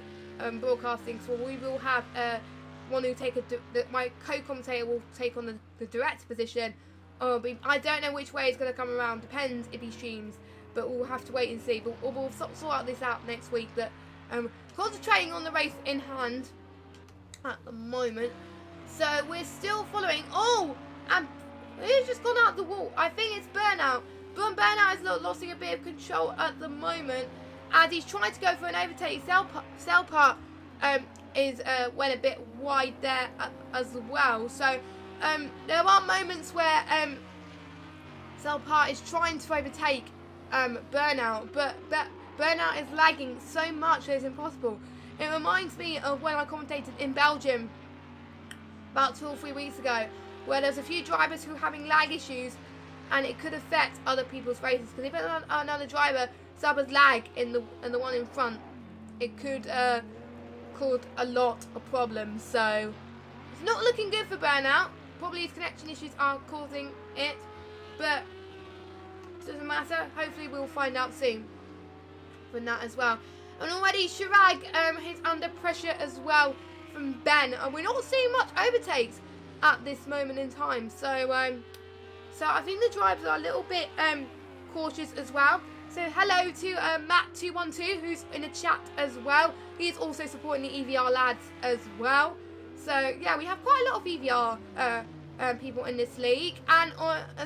broadcasting. So we will have one who take my co-commentator will take on the director position. I don't know which way it's going to come around. Depends if he streams, but we'll have to wait and see. But we'll sort out this out next week. That concentrating on the race in hand at the moment. So we're still following. Oh, and he's just gone out the wall. I think it's Burnout. Burnout is losing a bit of control at the moment, and he's trying to go for an overtake. Cell Part went a bit wide there as well. So there are moments where Cell Part is trying to overtake Burnout, but Burnout is lagging so much that it's impossible. It reminds me of when I commentated in Belgium about 2 or 3 weeks ago, where there's a few drivers who are having lag issues, and it could affect other people's races. Because if another driver suffers lag in the one in front, it could cause a lot of problems. So it's not looking good for Burnout. Probably his connection issues are causing it, but it doesn't matter. Hopefully we'll find out soon from that as well. And already Shirag is under pressure as well from Ben, and we're not seeing much overtakes at this moment in time. So I think the drivers are a little bit cautious as well. So hello to Matt212, who's in the chat as well. He is also supporting the EVR lads as well. So yeah, we have quite a lot of EVR people in this league. And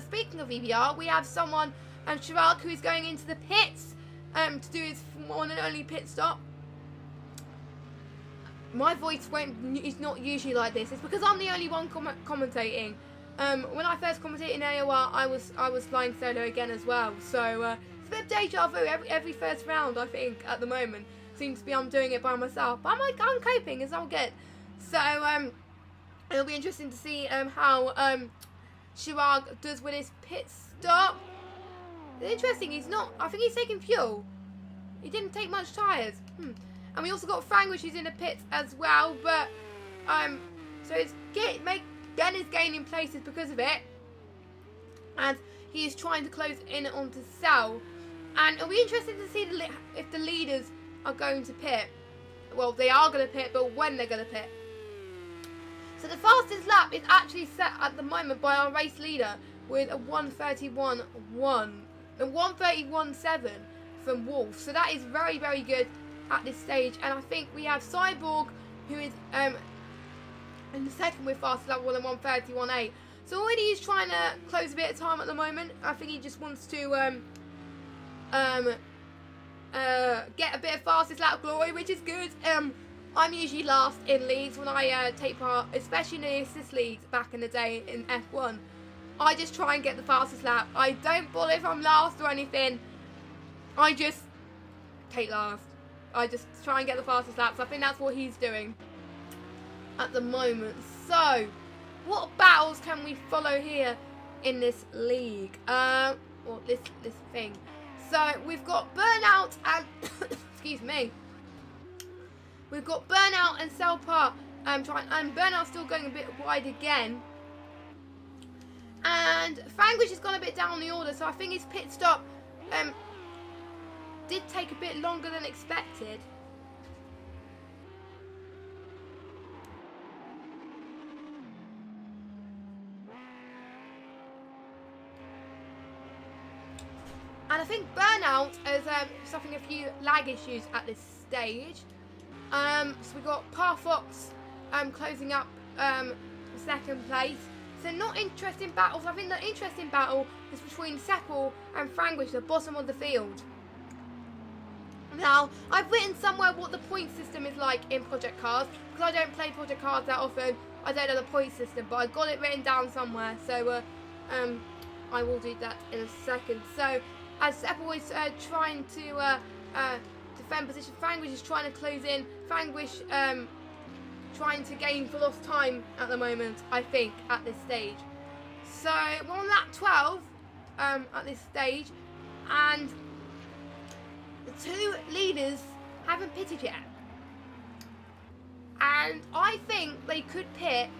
speaking of EVR, we have someone, Chirag, who is going into the pits to do his one and only pit stop. My voice is not usually like this. It's because I'm the only one commentating. When I first commentated in AOR, I was flying solo again as well. So it's a bit of deja vu every first round. I think at the moment seems to be I'm doing it by myself. But I'm coping. It's all good. So it'll be interesting to see how Chirag does with his pit stop. It's interesting. I think he's taking fuel. He didn't take much tyres. And we also got Frank, which is in the pits as well. But so Ben is gaining places because of it, and he is trying to close in onto Cell. And it'll be interesting to see if the leaders are going to pit. Well, they are going to pit, but when they're going to pit. So the fastest lap is actually set at the moment by our race leader with a 1:31.1, a 1:31.7 from Wolf. So that is very, very good at this stage. And I think we have Cyborg, who is in the second with fastest lap, 1:31.8. So already he's trying to close a bit of time at the moment. I think he just wants to get a bit of fastest lap glory, which is good. I'm usually last in leagues when I take part, especially in the assist leagues back in the day in F1. I just try and get the fastest lap. I don't bother if I'm last or anything. I just take last. I just try and get the fastest laps. I think that's what he's doing at the moment. So, what battles can we follow here in this league? Or this thing. So, we've got Burnout and excuse me. We've got Burnout and Selpa and Burnout's still going a bit wide again. And Fanguish has gone a bit down the order, so I think his pit stop did take a bit longer than expected. And I think Burnout is suffering a few lag issues at this stage. So we've got Parfox closing up second place. So not interesting battles. I think the interesting battle is between Seppel and Franguish, the bottom of the field. Now, I've written somewhere what the point system is like in Project Cars, because I don't play Project Cars that often. I don't know the point system, but I've got it written down somewhere. So I will do that in a second. So as Seppel is trying to defend position, Franguish is trying to close in. Franguish trying to gain for lost time at the moment, I think, at this stage. So we're on lap 12 at this stage, and the two leaders haven't pitted yet. And I think they could pit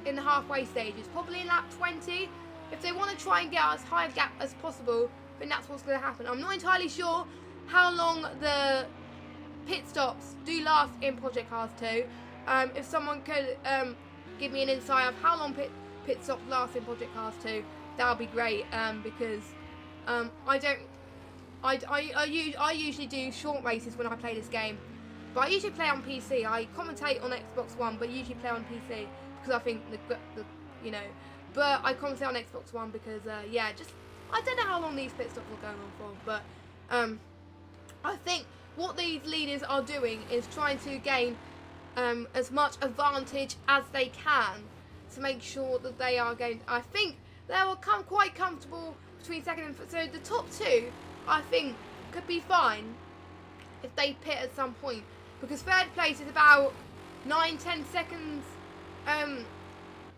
in the halfway stages, probably in lap 20. If they want to try and get as high a gap as possible, then that's what's going to happen. I'm not entirely sure how long the pit stops do last in Project Cars 2. If someone could give me an insight of how long pit stops last in Project Cars 2, that would be great. Because I usually do short races when I play this game, but I usually play on PC. I commentate on Xbox One, but usually play on PC because I think But I commentate on Xbox One because I don't know how long these pit stops are going on for, but I think what these leaders are doing is trying to gain as much advantage as they can to make sure that they are going. I think they will come quite comfortable between second and so the top two, I think, could be fine if they pit at some point, because third place is about 9-10 seconds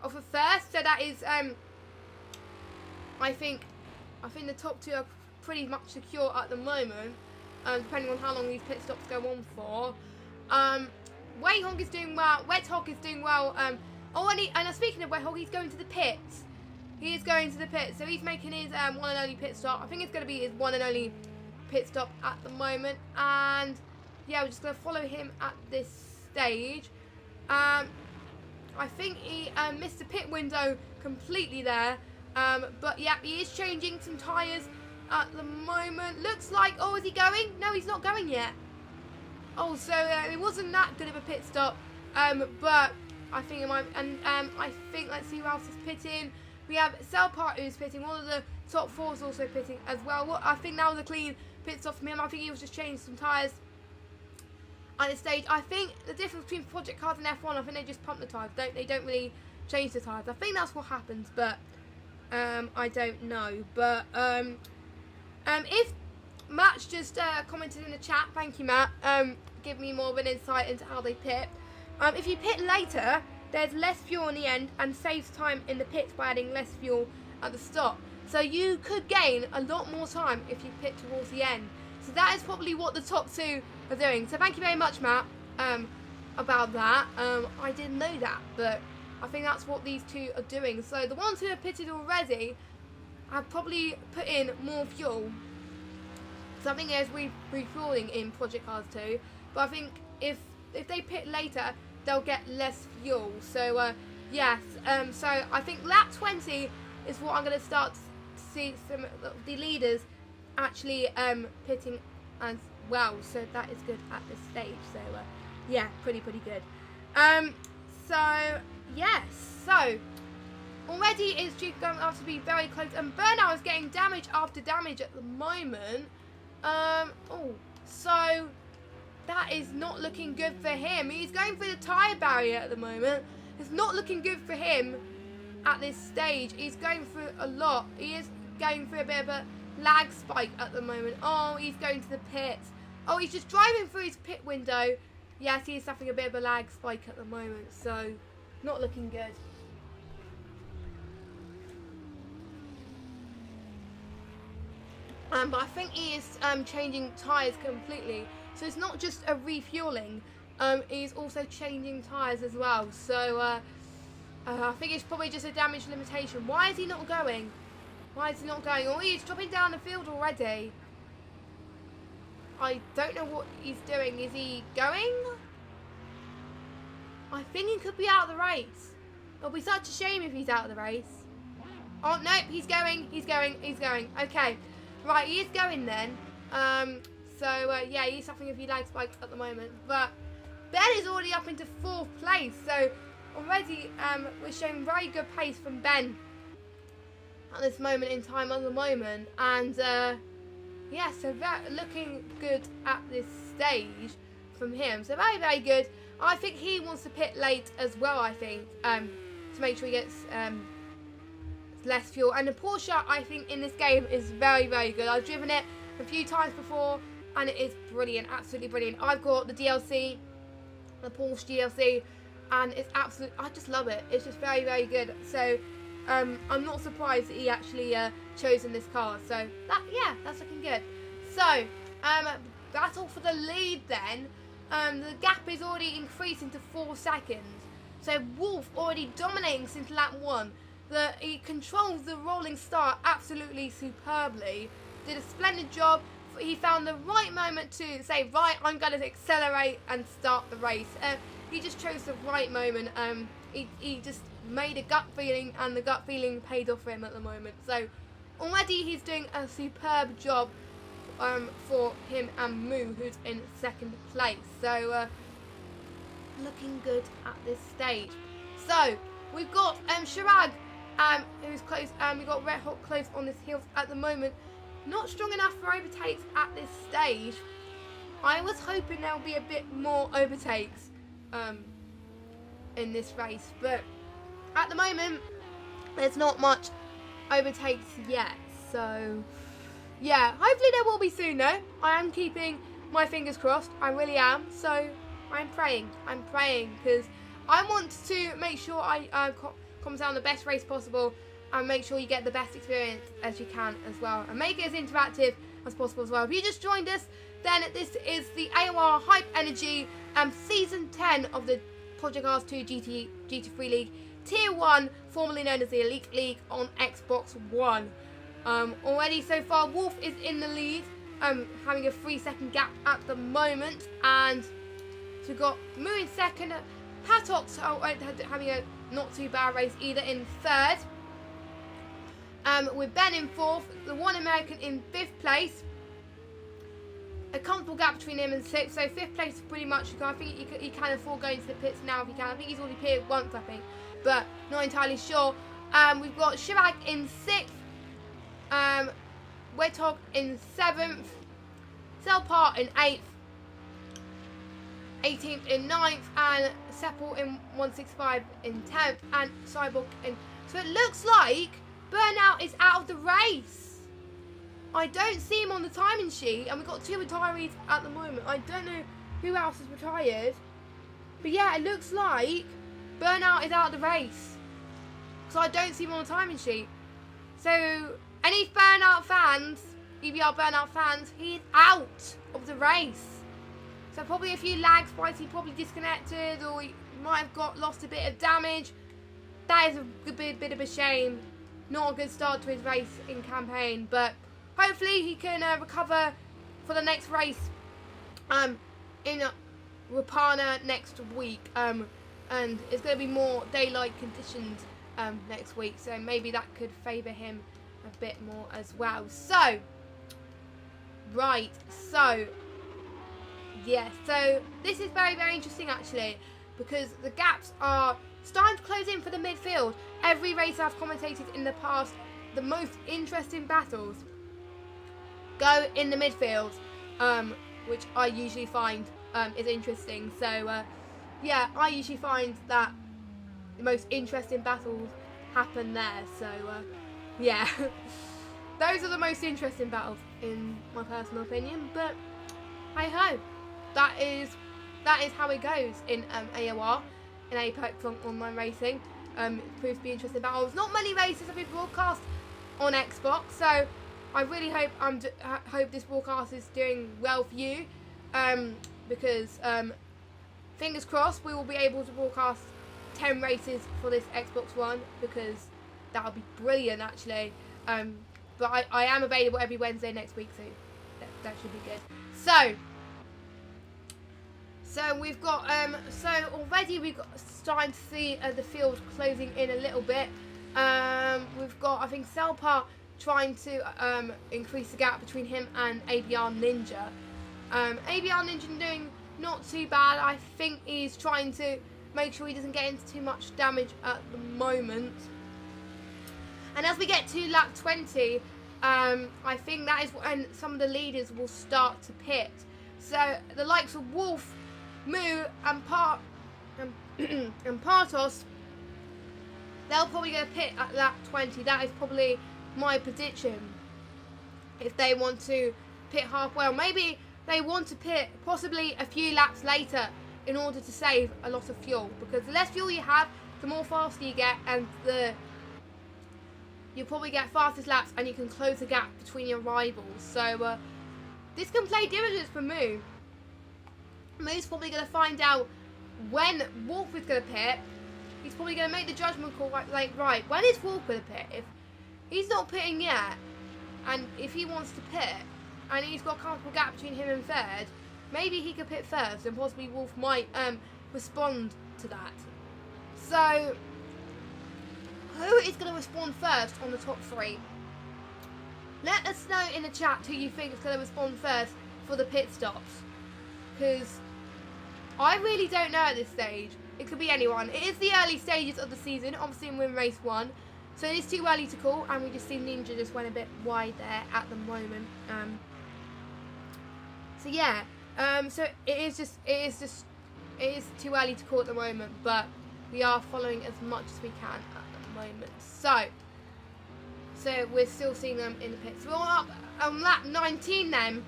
of a first, so that is I think the top two are pretty much secure at the moment, depending on how long these pit stops go on for. Wayhog is doing well. Wethog is doing well. Speaking of Wethog, he's going to the pits. He is going to the pits, so he's making his one and only pit stop. I think it's going to be his one and only pit stop at the moment. And yeah, we're just going to follow him at this stage. I think he missed the pit window completely there. But yeah, he is changing some tyres at the moment. Looks like, oh, is he going? No, he's not going yet. Oh, so it wasn't that good of a pit stop, but I think it might. And I think, let's see who else is pitting. We have Selpart who's pitting. One of the top four is also pitting as well. I think that was a clean pit stop from him. I think he was just changing some tyres at this stage. I think the difference between Project Cars and F1, I think they just pump the tyres. They don't really change the tyres. I think that's what happens, but I don't know. But if Matt's just commented in the chat, thank you, Matt. Give me more of an insight into how they pit. If you pit later, there's less fuel in the end and saves time in the pits by adding less fuel at the stop. So you could gain a lot more time if you pit towards the end. So that is probably what the top two are doing. So thank you very much, Matt, about that. I didn't know that, but I think that's what these two are doing. So the ones who have pitted already have probably put in more fuel. Something is refueling in Project Cars 2, but I think if they pit later, they'll get less fuel. So yes, so I think lap 20 is what I'm going to start to see some of the leaders actually pitting as well. So that is good at this stage. So yeah, pretty good. So yes, so already it's going out to be very close, and Burnout is getting damage after damage at the moment. So that is not looking good for him. He's going through the tyre barrier at the moment. It's not looking good for him at this stage. He's going through a lot. He is going through a bit of a lag spike at the moment. Oh, he's going to the pit. Oh, he's just driving through his pit window. Yes, he is suffering a bit of a lag spike at the moment, so not looking good. But I think he is changing tyres completely. So it's not just a refueling. He's also changing tyres as well. So I think it's probably just a damage limitation. Why is he not going? Why is he not going? Oh, he's dropping down the field already. I don't know what he's doing. Is he going? I think he could be out of the race. It'll be such a shame if he's out of the race. Oh, nope, he's going. He's going. He's going. Okay. Right, he is going then. Yeah, he's suffering a few lag spikes at the moment. But Ben is already up into 4th place. So already we're showing very good pace from Ben at this moment in time at the moment. And yeah, so looking good at this stage from him. So very, very good. I think he wants to pit late as well, I think, to make sure he gets less fuel. And the Porsche, I think, in this game is very, very good. I've driven it a few times before, and it is brilliant, absolutely brilliant. I've got the DLC, the Porsche DLC, and it's absolutely, I just love it. It's just very, very good. So I'm not surprised that he actually chosen this car. So yeah, that's looking good. So that's all for the lead then. The gap is already increasing to 4 seconds. So Wolf already dominating since lap 1. He controls the rolling start absolutely superbly. Did a splendid job. He found the right moment to say, right, I'm going to accelerate and start the race. He just chose the right moment. He just made a gut feeling, and the gut feeling paid off for him at the moment. So already he's doing a superb job for him and Moo, who's in 2nd place. So looking good at this stage. So we've got Chirag, who's close. We've got Red Hot close on this hill at the moment. Not strong enough for overtakes at this stage. I was hoping there would be a bit more overtakes in this race, but at the moment there's not much overtakes yet. So yeah, hopefully there will be soon though. I am keeping my fingers crossed. I really am. So I'm praying because I want to make sure I come down the best race possible and make sure you get the best experience as you can as well, and make it as interactive as possible as well. If you just joined us, then this is the AOR Hype Energy Season 10 of the Project Cars 2 GT3 League Tier 1, formerly known as the Elite League on Xbox One. Already so far, Wolf is in the lead, having a 3-second gap at the moment, and so we've got Moo in 2nd, Patok's having a not too bad race either in 3rd. With Ben in 4th, the one American in 5th place. A comfortable gap between him and 6th, so 5th place is pretty much, I think he can afford going to the pits now if he can. I think he's already pitted once, I think, but not entirely sure. We've got Chirag in 6th, Wedhog in 7th, Selpar in 8th, 18th in 9th, and Seppel in 165 in 10th, and Cyborg in... So it looks like Burnout is out of the race. I don't see him on the timing sheet, and we've got 2 retirees at the moment. I don't know who else is retired, but yeah, it looks like Burnout is out of the race, because I don't see him on the timing sheet. So any Burnout fans, EBR Burnout fans, he's out of the race. So probably a few lag spikes, he probably disconnected, or he might have lost a bit of damage. That is a bit of a shame. Not a good start to his race in campaign, but hopefully he can recover for the next race in Rapana next week. And it's going to be more daylight conditions next week, so maybe that could favour him a bit more as well. So, right, so yeah, so this is very, very interesting actually, because the gaps are starting to close in for the midfield. Every race I've commentated in the past, the most interesting battles go in the midfield, which I usually find is interesting. So yeah, I usually find that the most interesting battles happen there. So yeah, those are the most interesting battles in my personal opinion. But hey ho, that is how it goes in AOR, in Apex Online Racing. It proves to be interesting battles. Not many races have been broadcast on Xbox, so I really hope this broadcast is doing well for you, because fingers crossed we will be able to broadcast 10 races for this Xbox One, because that would be brilliant actually. But I am available every Wednesday next week, so that should be good. So we've got so already we've got starting to see the field closing in a little bit. We've got, I think, Selpa trying to increase the gap between him and ABR Ninja. ABR Ninja doing not too bad. I think he's trying to make sure he doesn't get into too much damage at the moment. And as we get to lap 20, I think that is when some of the leaders will start to pit. So the likes of Wolf, Moo and Partos, they'll probably go pit at lap 20. That is probably my prediction. If they want to pit halfway, or maybe they want to pit possibly a few laps later in order to save a lot of fuel. Because the less fuel you have, the more faster you get, and you'll probably get fastest laps, and you can close the gap between your rivals. So this can play dividends for Moo. Moo's probably going to find out when Wolf is going to pit. He's probably going to make the judgment call, like, right, when is Wolf going to pit? If he's not pitting yet, and if he wants to pit, and he's got a comfortable gap between him and third, maybe he could pit first, and possibly Wolf might respond to that. So, who is going to respond first on the top three? Let us know in the chat who you think is going to respond first for the pit stops. Because I really don't know at this stage. It could be anyone. It is the early stages of the season. Obviously we're in race 1. So it is too early to call. And we just see Ninja just went a bit wide there at the moment. So yeah. So it is too early to call at the moment. But we are following as much as we can at the moment. So we're still seeing them in the pits. We're up on lap 19 then.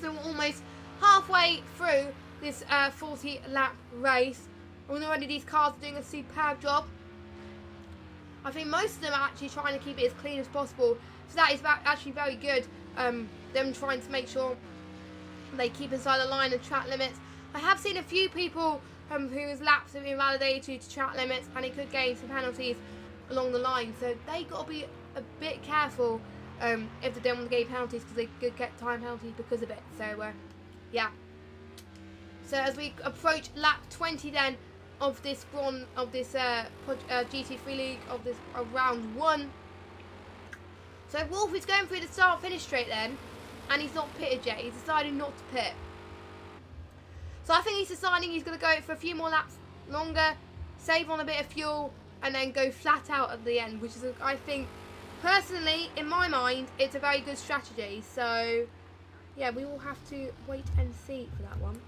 So we're almost halfway through this 40 lap race, and already these cars are doing a superb job. I think most of them are actually trying to keep it as clean as possible, so that is actually very good. Them trying to make sure they keep inside the line and track limits. I have seen a few people whose laps have been validated due to track limits, and it could gain some penalties along the line, so they got to be a bit careful if they don't want to get penalties, because they could get time penalties because of it. So yeah. So as we approach lap 20 then of this GT3 League, of this round 1. So Wolf is going through the start-finish straight then, and he's not pitted yet. He's decided not to pit. So I think he's deciding he's going to go for a few more laps longer, save on a bit of fuel, and then go flat out at the end, which is, I think, personally, in my mind, it's a very good strategy. So yeah, we will have to wait and see for that one.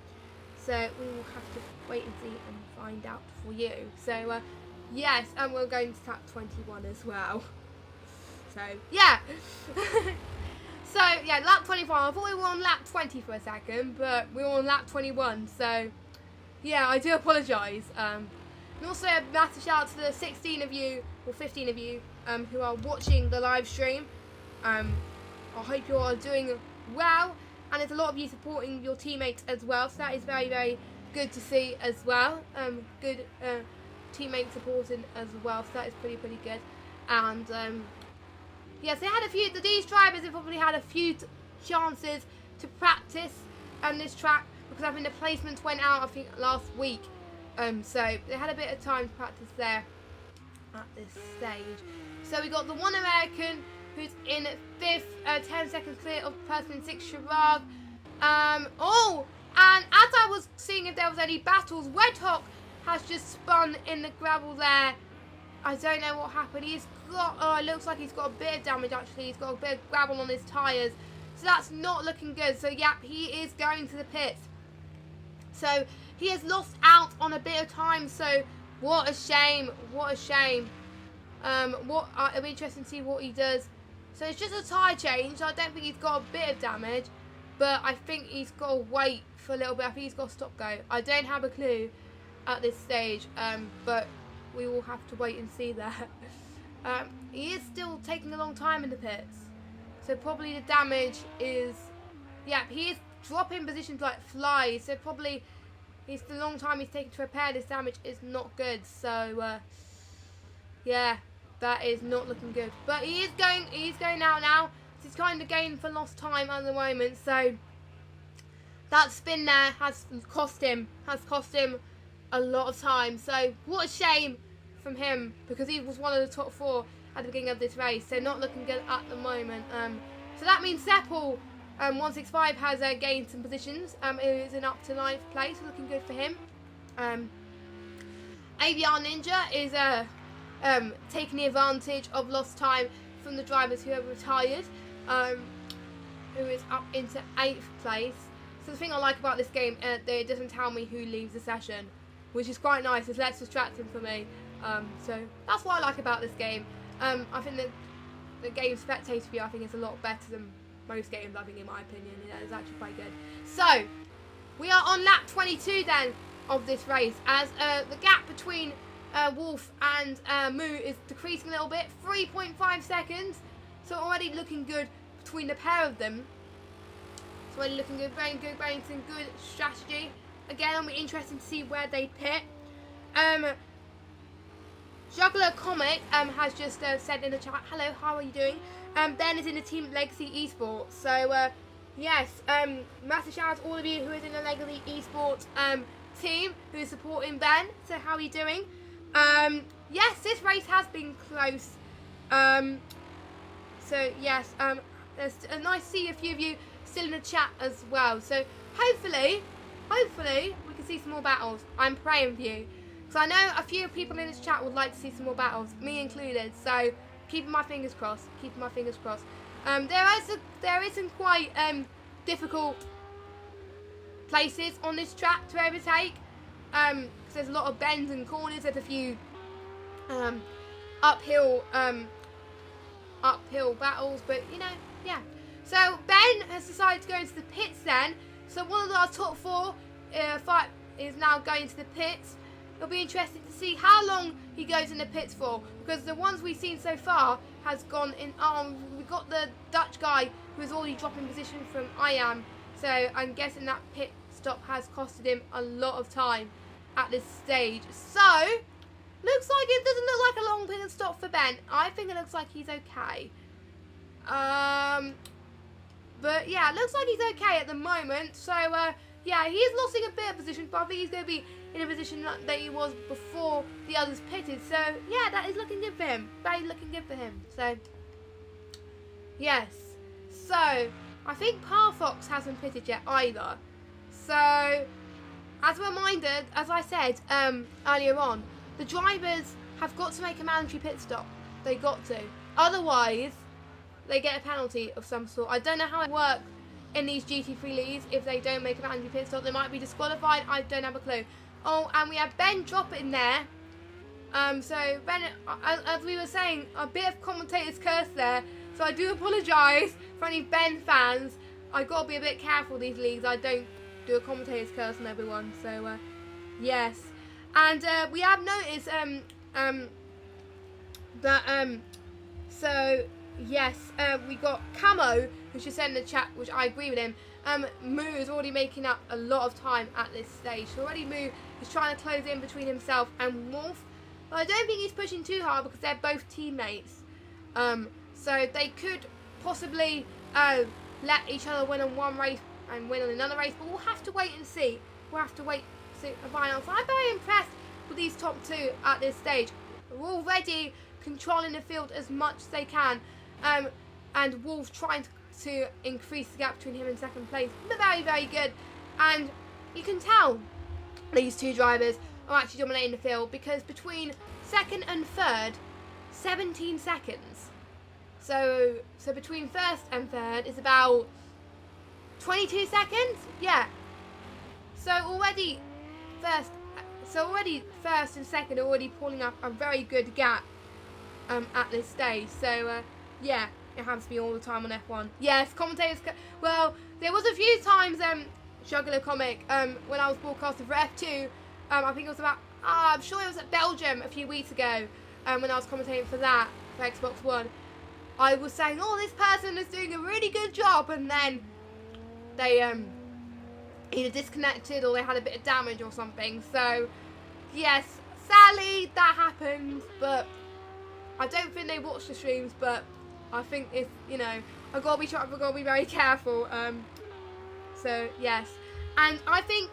So we will have to wait and see and find out for you. So yes, and we're going to lap 21 as well. So yeah. So yeah, lap 21. I thought we were on lap 20 for a second, but we were on lap 21. So yeah, I do apologise. And also a massive shout out to the 16 of you, or 15 of you, who are watching the live stream. I hope you are doing well, and there's a lot of you supporting your teammates as well, so that is very, very good to see as well. Good teammate supporting as well, so that is pretty good. And yes, they had a few, these drivers have probably had a few chances to practice on this track, because I think the placements went out, I think, last week. So they had a bit of time to practice there at this stage. So we got the one American who's in 5th, 10 seconds clear of the person in 6th, Chirag. Oh, and as I was seeing if there was any battles, Red Hawk has just spun in the gravel there. I don't know what happened. He's got, oh, it looks like he's got a bit of damage actually. He's got a bit of gravel on his tyres. So that's not looking good. So yeah, he is going to the pits. So he has lost out on a bit of time. So what a shame. What a shame. It'll be interesting to see what he does. So it's just a tyre change. I don't think he's got a bit of damage, but I think he's got to wait for a little bit. I think he's got to stop go. I don't have a clue at this stage, but we will have to wait and see that. He is still taking a long time in the pits, so probably the damage is, yeah, he is dropping positions like flies, so probably the long time he's taking to repair this damage is not good. So yeah, that is not looking good, but he's going out now. He's kind of gaining for lost time at the moment, so that spin there has cost him a lot of time. So what a shame from him, because he was one of the top 4 at the beginning of this race, so not looking good at the moment. So that means Seppel 165 has gained some positions. It is in up to 9th place, looking good for him. ABR Ninja is taking the advantage of lost time from the drivers who have retired, who is up into 8th place. So the thing I like about this game, it doesn't tell me who leaves the session, which is quite nice. It's less distracting for me. So that's what I like about this game. I think that the game spectator view, I think, is a lot better than most games, I think, in my opinion. It's actually quite good. So we are on lap 22 then of this race, as the gap between Wolf and Moo is decreasing a little bit, 3.5 seconds. So already looking good between the pair of them. So already looking good, very good, very good strategy. Again, it'll be interesting to see where they pit. Juggler Comic has just said in the chat, hello, how are you doing? Ben is in the Team Legacy Esports. So yes, massive shout out to all of you who is in the Legacy Esports team who is supporting Ben. So how are you doing? Yes, this race has been close. So yes, there's a nice to see a few of you still in the chat as well. So hopefully we can see some more battles. I'm praying for you, because I know a few people in this chat would like to see some more battles, me included. So keeping my fingers crossed. There is some quite difficult places on this track to overtake. Because there's a lot of bends and corners. There's a few uphill battles, but you know, yeah. So Ben has decided to go into the pits then. So one of our top 4 is now going to the pits. It'll be interesting to see how long he goes in the pits for, because the ones we've seen so far has gone in. We've got the Dutch guy who is already dropping position from I am. So I'm guessing that pit stop has costed him a lot of time at this stage. So looks like it doesn't look like a long pit stop for Ben. I think it looks like he's okay. But yeah, it looks like he's okay at the moment. So yeah, he is losing a bit of position, but I think he's going to be in a position that he was before the others pitted. So yeah, that is looking good for him. Very looking good for him. So yes. So I think Parfox hasn't pitted yet either. So as a reminder, as I said earlier on, the drivers have got to make a mandatory pit stop. They got to. Otherwise, they get a penalty of some sort. I don't know how it works in these GT3 leagues. If they don't make a mandatory pit stop, they might be disqualified. I don't have a clue. Oh, and we have Ben drop in there. So Ben, as we were saying, a bit of commentator's curse there. So I do apologise for any Ben fans. I got to be a bit careful these leagues. I don't do a commentator's curse on everyone. So yes, and we have noticed that so yes, we got Camo, who's just said in the chat, which I agree with him. Moo is already making up a lot of time at this stage. So already Moo is trying to close in between himself and Wolf. But I don't think he's pushing too hard because they're both teammates. So they could possibly let each other win on one race and win on another race. But we'll have to wait and see. We'll have to wait to see a final. So I'm very impressed with these top 2 at this stage. We're already controlling the field as much as they can. And Wolf trying to increase the gap between him and second place. But very, very good. And you can tell these 2 drivers are actually dominating the field, because between second and third, 17 seconds. So between first and third is about 22 seconds. Yeah. So So already first and second are already pulling up a very good gap at this stage. So yeah, it has to be all the time on F1. Yes, commentators. Well, there was a few times Juggler Comic when I was broadcasting for F2. I think it was about I'm sure it was at Belgium a few weeks ago when I was commentating for that for Xbox One. I was saying, oh, this person is doing a really good job, and then they either disconnected or they had a bit of damage or something. So yes, sadly that happened, but I don't think they watched the streams. But I think if I've got to be very careful. So yes, and I think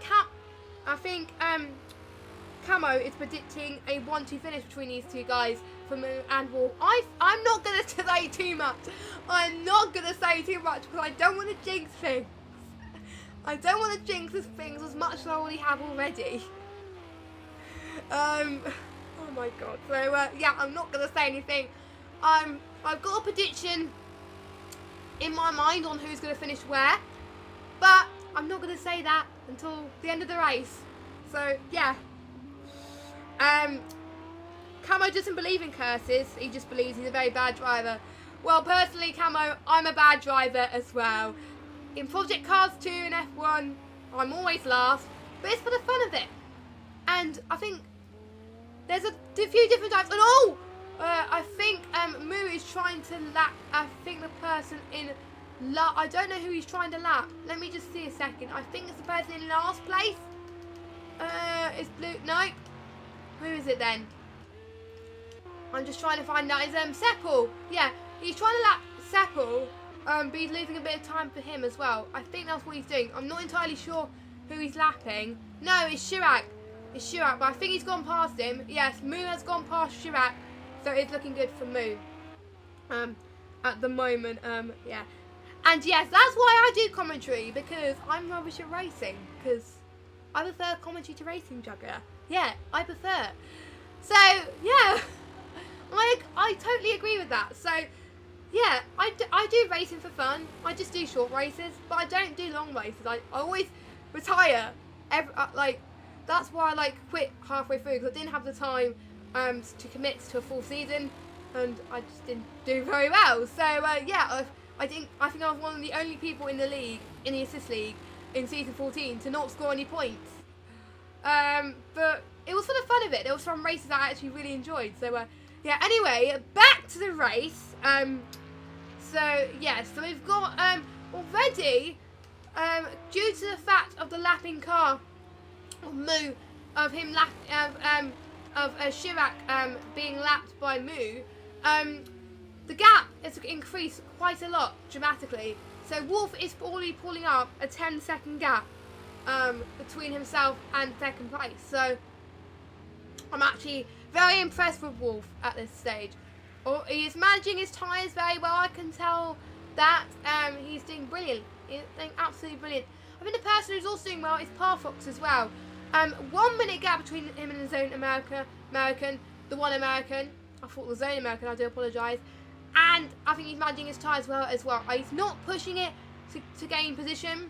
Camo is predicting a 1-2 finish between these two guys for Moo and Wolf. I'm not going to say too much. I'm not going to say too much because I don't want to jinx things. I don't want to jinx things as much as I already have already. Oh my god. So yeah, I'm not going to say anything. I've got a prediction in my mind on who's going to finish where, but I'm not going to say that until the end of the race. So yeah. Camo doesn't believe in curses. He just believes he's a very bad driver. Well, personally, Camo, I'm a bad driver as well. In Project Cars 2 and F1, I'm always last, but it's for the fun of it. And I think there's a few different types. And I think Moo is trying to lap. I think the person in I don't know who he's trying to lap. Let me just see a second. I think it's the person in last place. It's Blue. Nope. Who is it then? I'm just trying to find out. It's Seppel. Yeah, he's trying to lap Seppel, but he's losing a bit of time for him as well. I think that's what he's doing. I'm not entirely sure who he's lapping. No, it's Chirac. It's Chirac, but I think he's gone past him. Yes, Moo has gone past Chirac, so it's looking good for Moo. At the moment, yeah. And yes, that's why I do commentary, because I'm rubbish at racing, because I prefer commentary to racing, Juggler. Yeah, I prefer. So, yeah, I totally agree with that. So, yeah, I do racing for fun. I just do short races, but I don't do long races. I always retire. That's why I quit halfway through, because I didn't have the time to commit to a full season, and I just didn't do very well. So, yeah, I think I was one of the only people in the league, in the assist league, in season 14 to not score any points. But it was for the fun of it. There were some races I actually really enjoyed. So, yeah, anyway, back to the race. So, yeah, so we've got, already, due to the fact of the lapping car of Moo, of him Chirac, being lapped by Moo, the gap has increased quite a lot, dramatically. So Wolf is already pulling up a 10-second gap between himself and second place. So I'm actually very impressed with Wolf at this stage. He is managing his tyres very well. I can tell that he's doing brilliant. He's doing absolutely brilliant. I think the person who's also doing well is Parfox as well. 1 minute gap between him and the Zone American, the one American. I thought the Zone American. I do apologise. And I think he's managing his tyres well as well. He's not pushing it to gain position.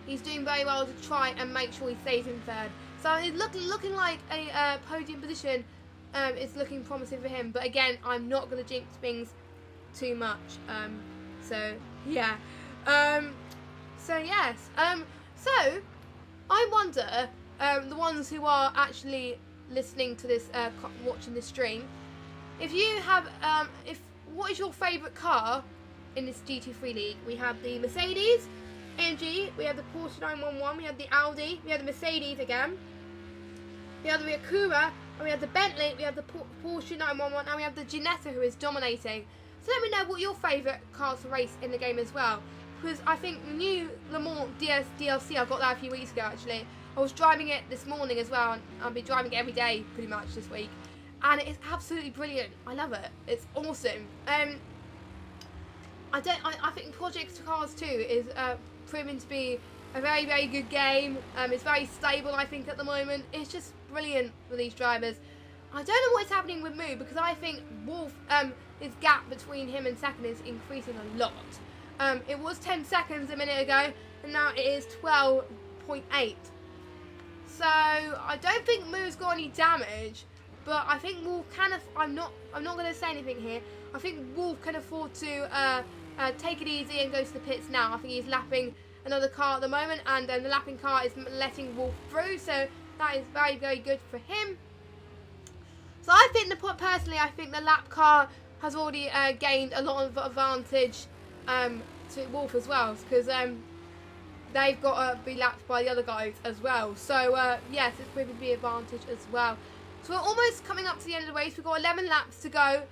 He's doing very well to try and make sure he stays in third. So it's looking like a podium position. It's looking promising for him. But again, I'm not going to jinx things too much. So yeah. So yes. So I wonder, the ones who are actually listening to this, watching this stream, if you have, what is your favourite car in this GT3 league? We have the Mercedes AMG, we have the Porsche 911, we have the Audi, we have the Mercedes again, we have the Acura, and we have the Bentley, we have the Porsche 911, and we have the Ginetta, who is dominating. So let me know what your favourite cars to race in the game as well. Because I think the new Le Mans DLC, I got that a few weeks ago actually. I was driving it this morning as well, and I'll be driving it every day pretty much this week. And it's absolutely brilliant. I love it. It's awesome. I think Project Cars 2 is proving to be a very, very good game. It's very stable, I think, at the moment. It's just brilliant for these drivers. I don't know what's happening with Moo, because I think Wolf, his gap between him and second is increasing a lot. It was 10 seconds a minute ago, and now it is 12 0.8. So I don't think Moo's got any damage, but I think Wolf can. I'm not going to say anything here. I think Wolf can afford to take it easy and go to the pits now. I think he's lapping another car at the moment, and the lapping car is letting Wolf through. So that is very, very good for him. So I think personally, I think the lap car has already gained a lot of advantage to Wolf as well, because they've got to be lapped by the other guys as well. So yes, it's proving to be an advantage as well. So we're almost coming up to the end of the race. We've got 11 laps to go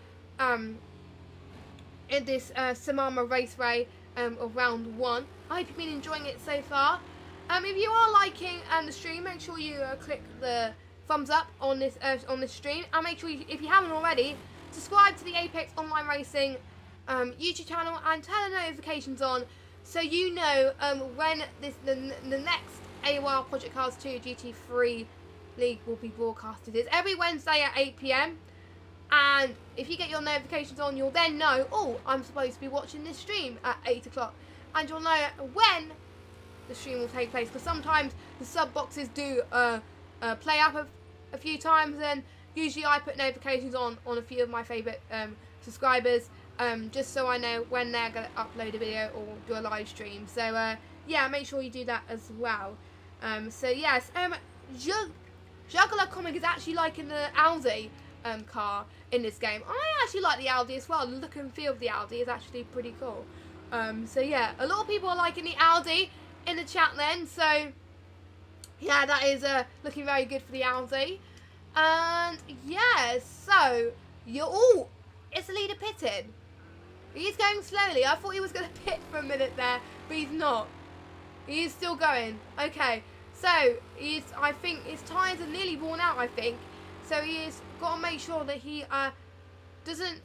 in this Sonoma raceway of round 1. I hope you've been enjoying it so far. If you are liking the stream, make sure you click the thumbs up on this stream, and make sure if you haven't already, subscribe to the Apex Online Racing YouTube channel and turn the notifications on, so you know when the next AOR Project Cars 2 GT3 League will be broadcasted. It's every Wednesday at 8 PM, and if you get your notifications on, you'll then know, oh, I'm supposed to be watching this stream at 8 o'clock, and you'll know when the stream will take place, because sometimes the sub boxes do play up a few times, and usually I put notifications on a few of my favourite subscribers, just so I know when they're going to upload a video or do a live stream. So yeah, make sure you do that as well. So yes, Juggler Comic is actually liking the Audi car in this game. I actually like the Audi as well. The look and feel of the Audi is actually pretty cool. So yeah, a lot of people are liking the Audi in the chat then. So yeah, that is looking very good for the Audi. And yeah, so it's the leader pitted. He's going slowly. I thought he was going to pit for a minute there, but he's not. He is still going. Okay, so I think his tyres are nearly worn out, I think. So he's got to make sure that he doesn't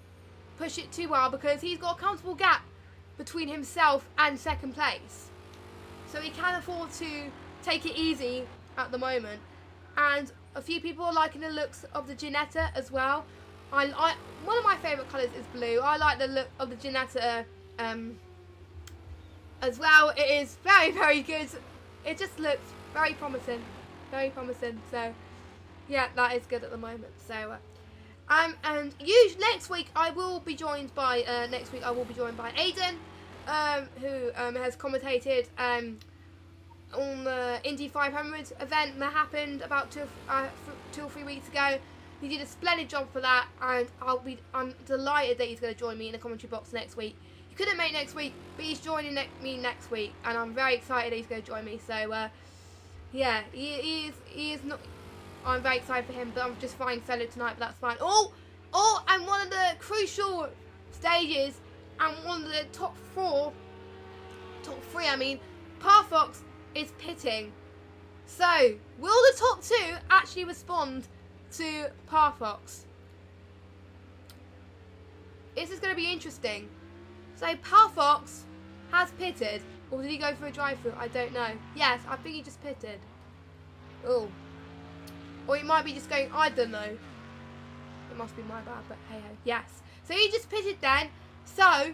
push it too well, because he's got a comfortable gap between himself and second place. So he can afford to take it easy at the moment. And a few people are liking the looks of the Ginetta as well. One of my favourite colours is blue. I like the look of the Ginetta as well. It is very, very good. It just looks very promising. Very promising. So yeah, that is good at the moment. So and next week I will be joined by Aiden, who has commentated on the Indy 500 event that happened about 2 or 3 weeks ago. He did a splendid job for that, and I'm delighted that he's going to join me in the commentary box next week. He couldn't make next week, but he's joining me next week, and I'm very excited that he's going to join me. So yeah, he is not. I'm very excited for him, but I'm just flying solo tonight, but that's fine. Oh, and one of the crucial stages, and one of the top three, I mean, Parfox is pitting. So, will the top 2 actually respond to Parfox? This is going to be interesting. So, Parfox has pitted, or did he go for a drive-through? I don't know. Yes, I think he just pitted. Oh. Or he might be just going, I don't know. It must be my bad, but hey ho. Yes. So he just pitted then. So,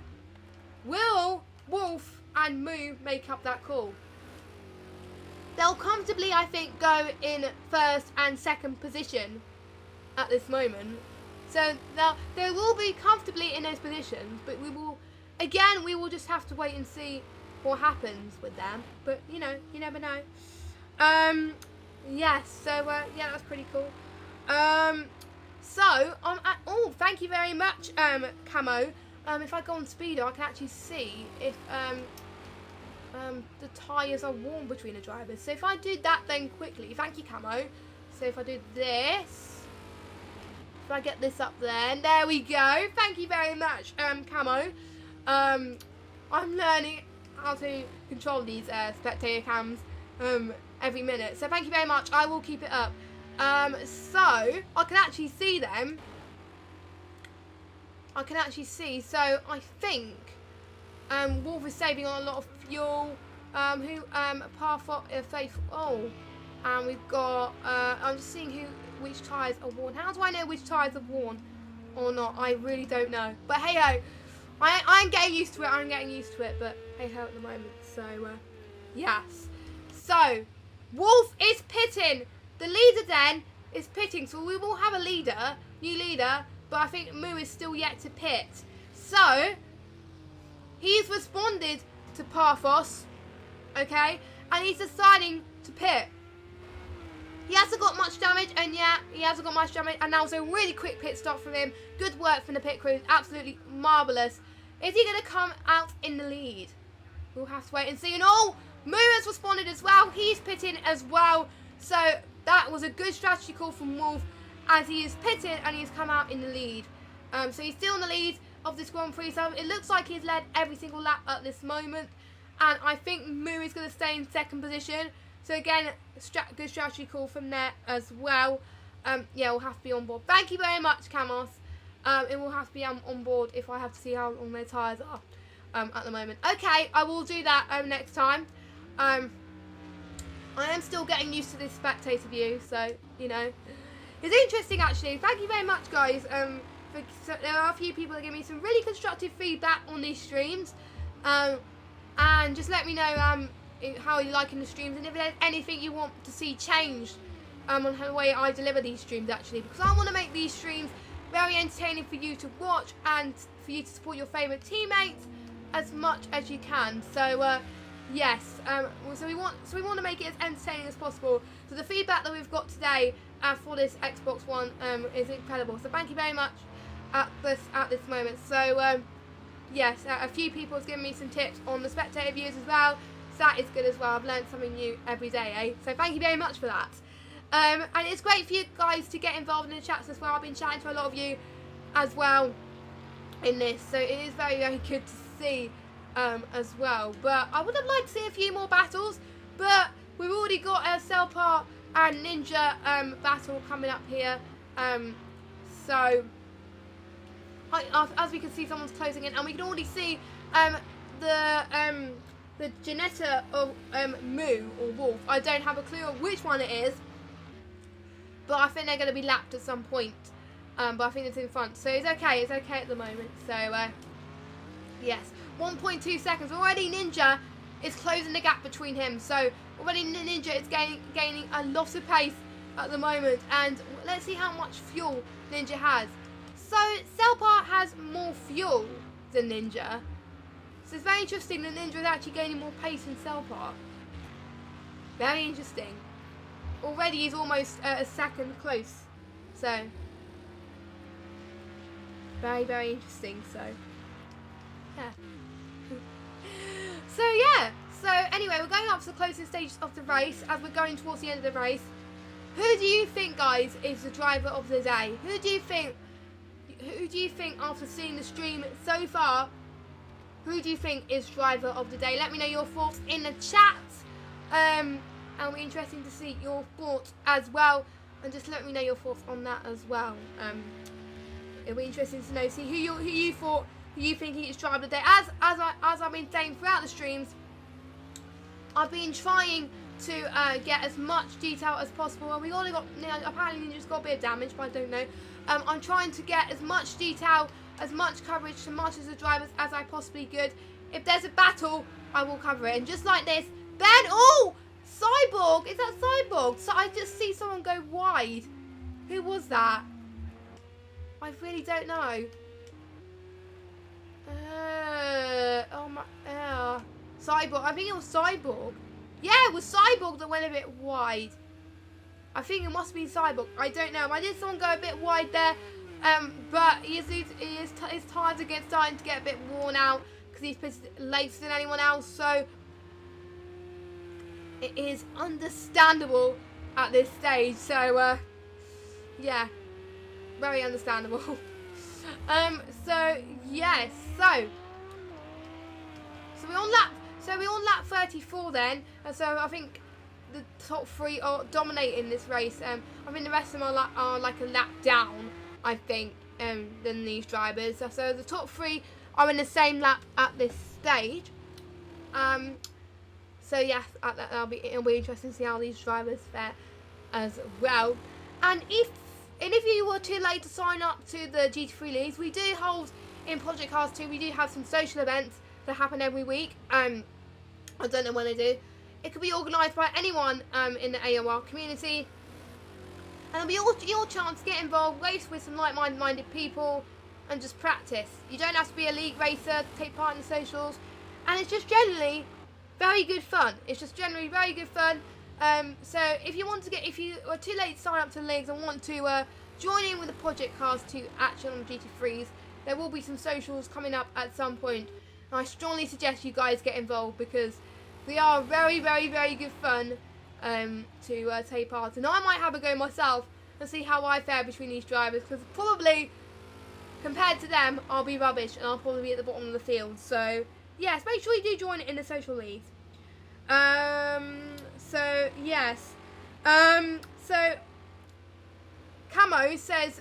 will Wolf and Moo make up that call? They'll comfortably, I think, go in first and second position at this moment. So they will be comfortably in those positions, but we will just have to wait and see what happens with them. But you know, you never know. Yes. So yeah, that's pretty cool. Thank you very much, Camo. If I go on speedo, I can actually see if the tyres are worn between the drivers. So if I do that then quickly, thank you, Camo. So if I do this, if I get this up there we go. Thank you very much, Camo. I'm learning how to control these spectator cams every minute. So thank you very much. I will keep it up. So I can actually see them. So I think Wolf is saving on a lot of fuel. And we've got. I'm just seeing which tyres are worn. How do I know which tyres are worn or not? I really don't know. But hey ho, I'm getting used to it. But hey ho at the moment. So yes. So Wolf is pitting. The leader then is pitting. So we will have a leader, new leader, but I think Moo is still yet to pit. So he's responded to Parthos, okay, and he's deciding to pit. He hasn't got much damage, and yeah, he hasn't got much damage, and that was a really quick pit stop from him. Good work from the pit crew, absolutely marvellous. Is he going to come out in the lead? We'll have to wait and see. And oh, Moo has responded as well. He's pitting as well. So that was a good strategy call from Wolf, as he is pitted and he's come out in the lead. So he's still in the lead of this Grand Prix. So it looks like he's led every single lap at this moment. And I think Moo is going to stay in second position. So again, good strategy call from there as well. Yeah, we'll have to be on board. Thank you very much, Camos. It will have to be on board if I have to see how long their tyres are at the moment. Okay, I will do that next time. I am still getting used to this spectator view, so, you know. It's interesting, actually. Thank you very much, guys. There are a few people that give me some really constructive feedback on these streams. And just let me know how you're liking the streams, and if there's anything you want to see changed on the way I deliver these streams, actually, because I want to make these streams very entertaining for you to watch and for you to support your favourite teammates as much as you can. So yes, so we want to make it as entertaining as possible. So the feedback that we've got today for this Xbox One is incredible. So thank you very much at this moment. So yes, a few people have given me some tips on the spectator views as well. So that is good as well. I've learned something new every day, eh? So thank you very much for that. And it's great for you guys to get involved in the chats as well. I've been chatting to a lot of you as well in this. So it is very, very good to see as well. But I would have liked to see a few more battles. But we've already got a Selpar and Ninja battle coming up here. So as we can see, someone's closing in. And we can already see the Janetta of Moo or Wolf. I don't have a clue of which one it is, but I think they're going to be lapped at some point. But I think it's in front, so it's okay. It's okay at the moment. So yes, 1.2 seconds already. Ninja is closing the gap between him. So already Ninja is gaining a lot of pace at the moment. And let's see how much fuel Ninja has. So Selpar has more fuel than Ninja. So it's very interesting that Ninja is actually gaining more pace than Selpar. Very interesting. Already he's almost a second close. So very, very interesting. So yeah. So yeah. So anyway, we're going up to the closing stages of the race as we're going towards the end of the race. Who do you think, guys, is the driver of the day? Who do you think after seeing the stream so far, who do you think is driver of the day? Let me know your thoughts in the chat. And it'll be interesting to see your thoughts as well. And just let me know your thoughts on that as well. It'll be interesting to know, see who you think is driver of the day. As I've been saying throughout the streams, I've been trying to get as much detail as possible. And we only got, apparently just got a bit of damage, but I don't know. I'm trying to get as much detail, as much coverage, as much as the drivers as I possibly could. If there's a battle, I will cover it. And just like this, Ben, oh, Cyborg, is that Cyborg? So I just see someone go wide. Who was that? I really don't know. Oh my, Cyborg, I think it was Cyborg. Yeah, it was Cyborg that went a bit wide. I think it must be Cyborg. I don't know. I did someone go a bit wide there. But his tyres are starting to get a bit worn out because he's pitted later than anyone else. So it is understandable at this stage. So yeah, very understandable. So yes. So we're on lap 34 then. And so I think the top three are dominating this race. I think the rest of them are like a lap down, I think, than these drivers. So the top three are in the same lap at this stage. So yeah, it'll be interesting to see how these drivers fare as well. And if you were too late to sign up to the GT3 leagues, we do hold in Project Cars 2. We do have some social events that happen every week. I don't know when they do. It could be organised by anyone in the AOR community. And it'll be your chance to get involved, race with some like-minded people, and just practice. You don't have to be a league racer to take part in the socials. And it's just generally very good fun. It's just generally very good fun. So if you are too late to sign up to the leagues and want to join in with the Project Cars 2 action on the GT3s, there will be some socials coming up at some point. And I strongly suggest you guys get involved because they are very, very, very good fun to take part in. I might have a go myself and see how I fare between these drivers, because probably compared to them I'll be rubbish and I'll probably be at the bottom of the field. So yes, make sure you do join in the social leagues. So yes, so Camo says,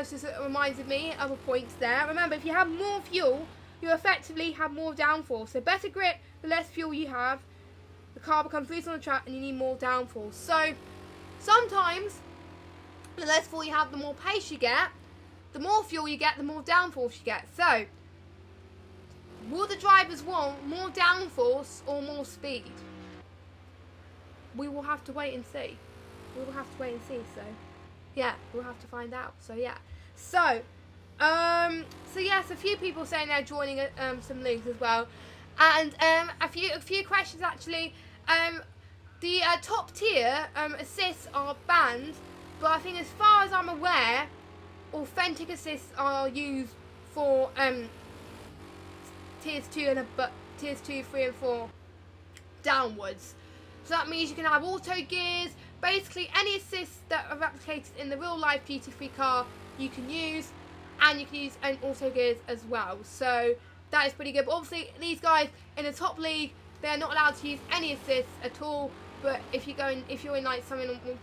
just reminded me of a points there. Remember, if you have more fuel, you effectively have more downforce. So better grip, the less fuel you have, the car becomes loose on the track and you need more downforce. So sometimes the less fuel you have, the more pace you get. The more fuel you get, the more downforce you get. So will the drivers want more downforce or more speed? We will have to wait and see. We will have to wait and see. So yeah, we'll have to find out. So yeah. So yes, a few people saying they're joining some leagues as well, and a few questions actually. The top tier assists are banned, but I think as far as I'm aware, authentic assists are used for tiers 2 tiers 2, 3 and 4 downwards. So that means you can have auto gears, basically any assists that are replicated in the real life GT3 car you can use, and you can use auto gears as well. So that is pretty good. But obviously these guys in the top league, they're not allowed to use any assists at all. But if you're in like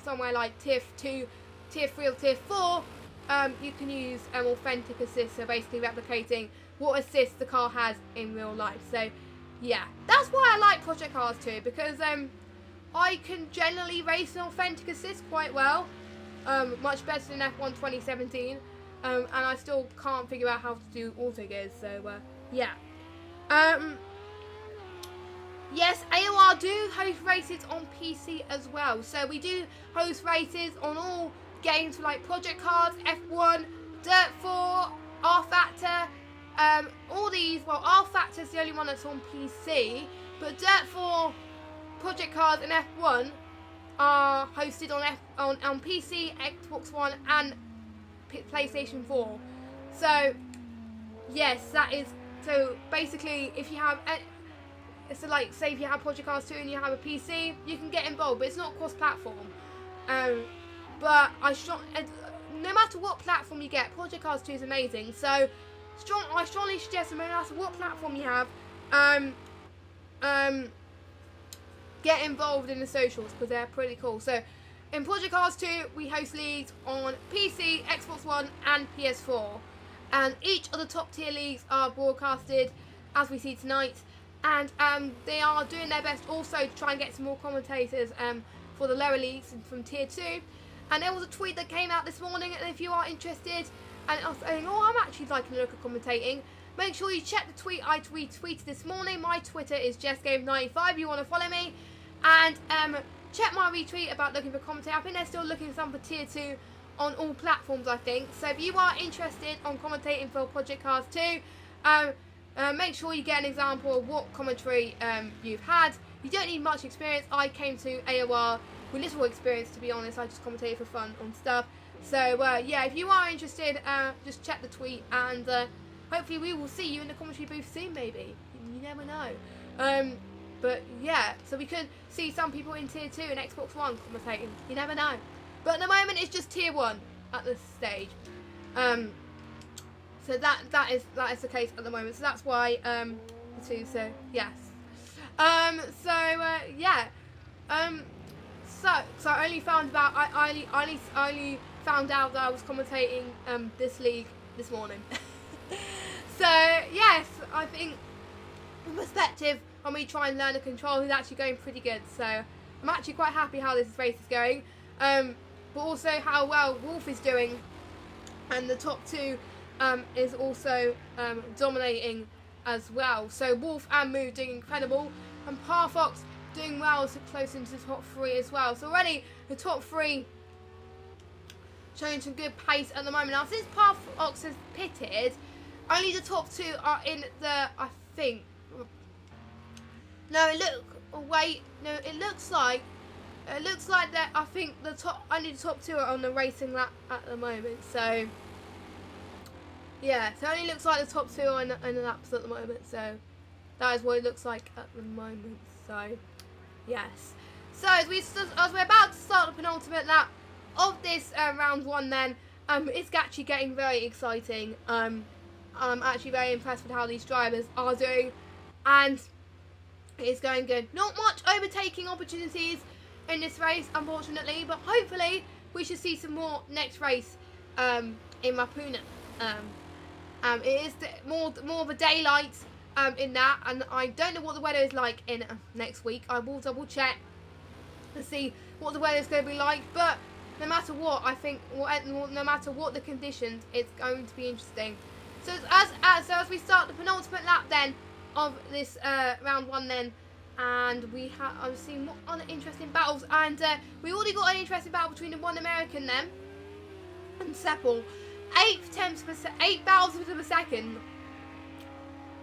somewhere like tier 2, tier 3 or tier 4, you can use authentic assists, so basically replicating what assists the car has in real life. So yeah, that's why I like Project Cars 2, because I can generally race an authentic assist quite well, much better than F1 2017, and I still can't figure out how to do auto gears. So yeah. Yes, AOR do host races on PC as well. So we do host races on all games for like Project Cars, F1, Dirt 4, R Factor, all these. Well, R Factor is the only one that's on PC, but Dirt 4, Project Cars and F1 are hosted on PC, Xbox One and PlayStation 4. So yes, that is, so basically if you have so like say if you have Project Cars 2 and you have a PC, you can get involved, but it's not cross-platform. But no matter what platform you get, Project Cars 2 is amazing. So I strongly suggest, no matter what platform you have, get involved in the socials, because they're pretty cool. So in Project Cars 2, we host leagues on PC, Xbox One and PS4. And each of the top tier leagues are broadcasted, as we see tonight. And they are doing their best also to try and get some more commentators for the lower leagues from tier 2. And there was a tweet that came out this morning, and if you are interested, and I was saying, oh, I'm actually liking the look of commentating, make sure you check the tweet I retweeted this morning. My Twitter is JessGame95 if you want to follow me. And check my retweet about looking for commentating. I think they're still looking for some for tier 2 on all platforms, I think. So if you are interested on commentating for Project Cars 2, make sure you get an example of what commentary you've had. You don't need much experience. I came to AOR with little experience, to be honest. I just commentated for fun on stuff. So yeah, if you are interested, just check the tweet, and hopefully we will see you in the commentary booth soon, maybe. You never know. But yeah, so we could see some people in tier 2 and Xbox One commentating. You never know. But at the moment it's just tier 1 at this stage. So that is the case at the moment. So that's why the 2. So yes. Yeah. So I only found out I only found out that I was commentating this league this morning. So yes, I think from perspective when we try and learn the control, is actually going pretty good. So I'm actually quite happy how this race is going. But also how well Wolf is doing, and the top 2 is also dominating as well. So Wolf and Moo doing incredible, and Parfox doing well to close into the top 3 as well. So already the top 3 showing some good pace at the moment. Now since Parfox has pitted, only the top 2 are in the, I think, no, it looks like that. I think only the top 2 are on the racing lap at the moment. So yeah, so it only looks like the top 2 are in the laps at the moment. So that is what it looks like at the moment. So yes. So as we're about to start the penultimate lap of this round 1, then it's actually getting very exciting. I'm actually very impressed with how these drivers are doing, and it's going good. Not much overtaking opportunities in this race, unfortunately, but hopefully we should see some more next race in Rapuna. It is more of a daylight in that, and I don't know what the weather is like in next week. I will double check to see what the weather is going to be like, but no matter what, I think no matter what the conditions, it's going to be interesting. So as we start the penultimate lap then of this round 1 then, and I've seen what other interesting battles, and we already got an interesting battle between the one American then and Seppel. 8 thousandths of a second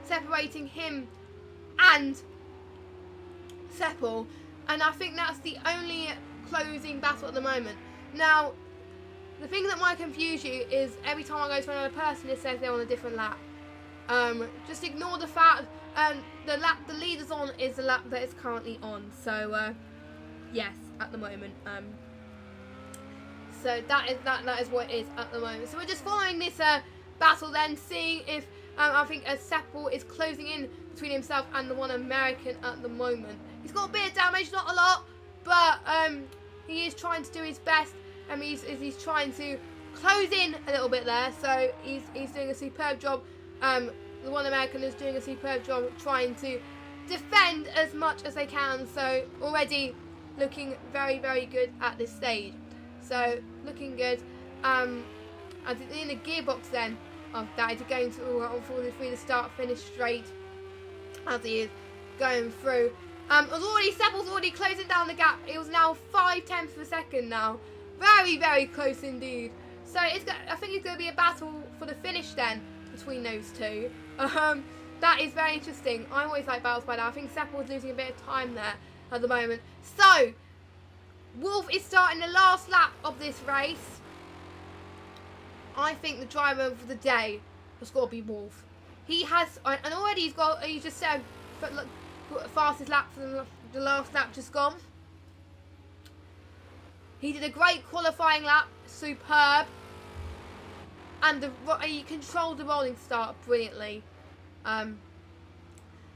separating him and Seppel, and I think that's the only closing battle at the moment. Now, the thing that might confuse you is every time I go to another person, it says they're on a different lap. Just ignore the fact the lap the leader's on is the lap that it's currently on. So yes, at the moment. So that is what it is at the moment. So we're just following this battle then, seeing if I think Seppel is closing in between himself and the one American at the moment. He's got a bit of damage, not a lot, but he is trying to do his best. He's trying to close in a little bit there, so he's doing a superb job. The one American is doing a superb job trying to defend as much as they can, so already looking very, very good at this stage. So looking good. In the gearbox then of that is going to unfortunately the start finish straight as he is going through. Seppel's already closing down the gap. It was now 0.5 of a second now. Very, very close indeed. So I think it's going to be a battle for the finish then between those two. That is very interesting. I always like battles by that. I think Seppel is losing a bit of time there at the moment. So Wolf is starting the last lap of this race. I think the driver of the day has got to be Wolf. He has, and already he's just said fastest lap for the last lap just gone. He did a great qualifying lap, superb, and he controlled the rolling start brilliantly.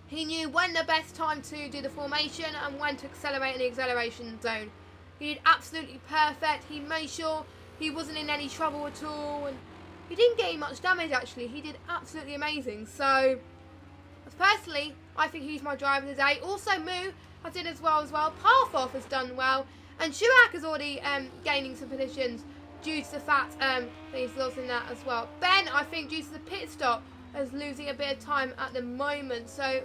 He knew when the best time to do the formation and when to accelerate in the acceleration zone. He did absolutely perfect. He made sure he wasn't in any trouble at all, and he didn't get much damage actually. He did absolutely amazing. So personally, I think he's my driver today. Also Moo, I did as well. Parfoff has done well. And Shuak is already gaining some positions due to the fact that he's losing that as well. Ben, I think, due to the pit stop, is losing a bit of time at the moment. So,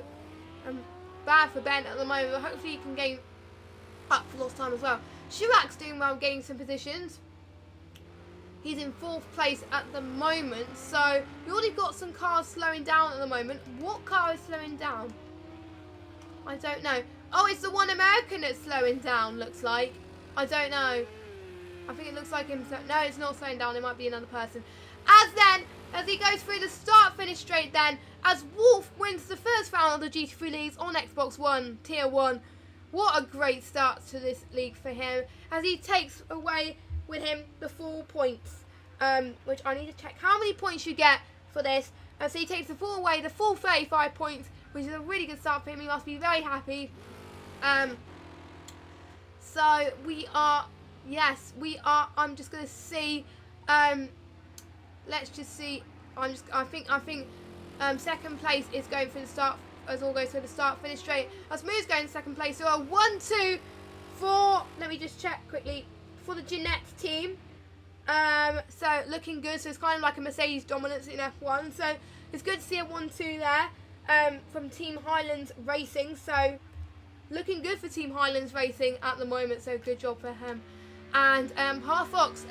bad for Ben at the moment. But hopefully he can gain up for lost time as well. Shuak's doing well, gaining some positions. He's in 4th place at the moment. So, we already got some cars slowing down at the moment. What car is slowing down? I don't know. Oh, it's the one American that's slowing down, looks like. I don't know. I think it looks like him. No, it's not slowing down. It might be another person. As he goes through the start-finish straight then, as Wolf wins the first round of the GT3 leagues on Xbox One, Tier 1. What a great start to this league for him. As he takes away with him the 4 points. Which I need to check how many points you get for this. So he takes the full 35 points, which is a really good start for him. He must be very happy. So we are, yes, we are. I'm just gonna see. Let's just see. I think second place is going for the start. As all goes for the start finish straight. As Moo's going second place. So 1, 2, 4. Let me just check quickly for the Jeanette team. So looking good. So it's kind of like a Mercedes dominance in F1. So it's good to see a 1, 2 there. From Team Highlands Racing. So looking good for Team Highlands Racing at the moment, so good job for him. And Parfox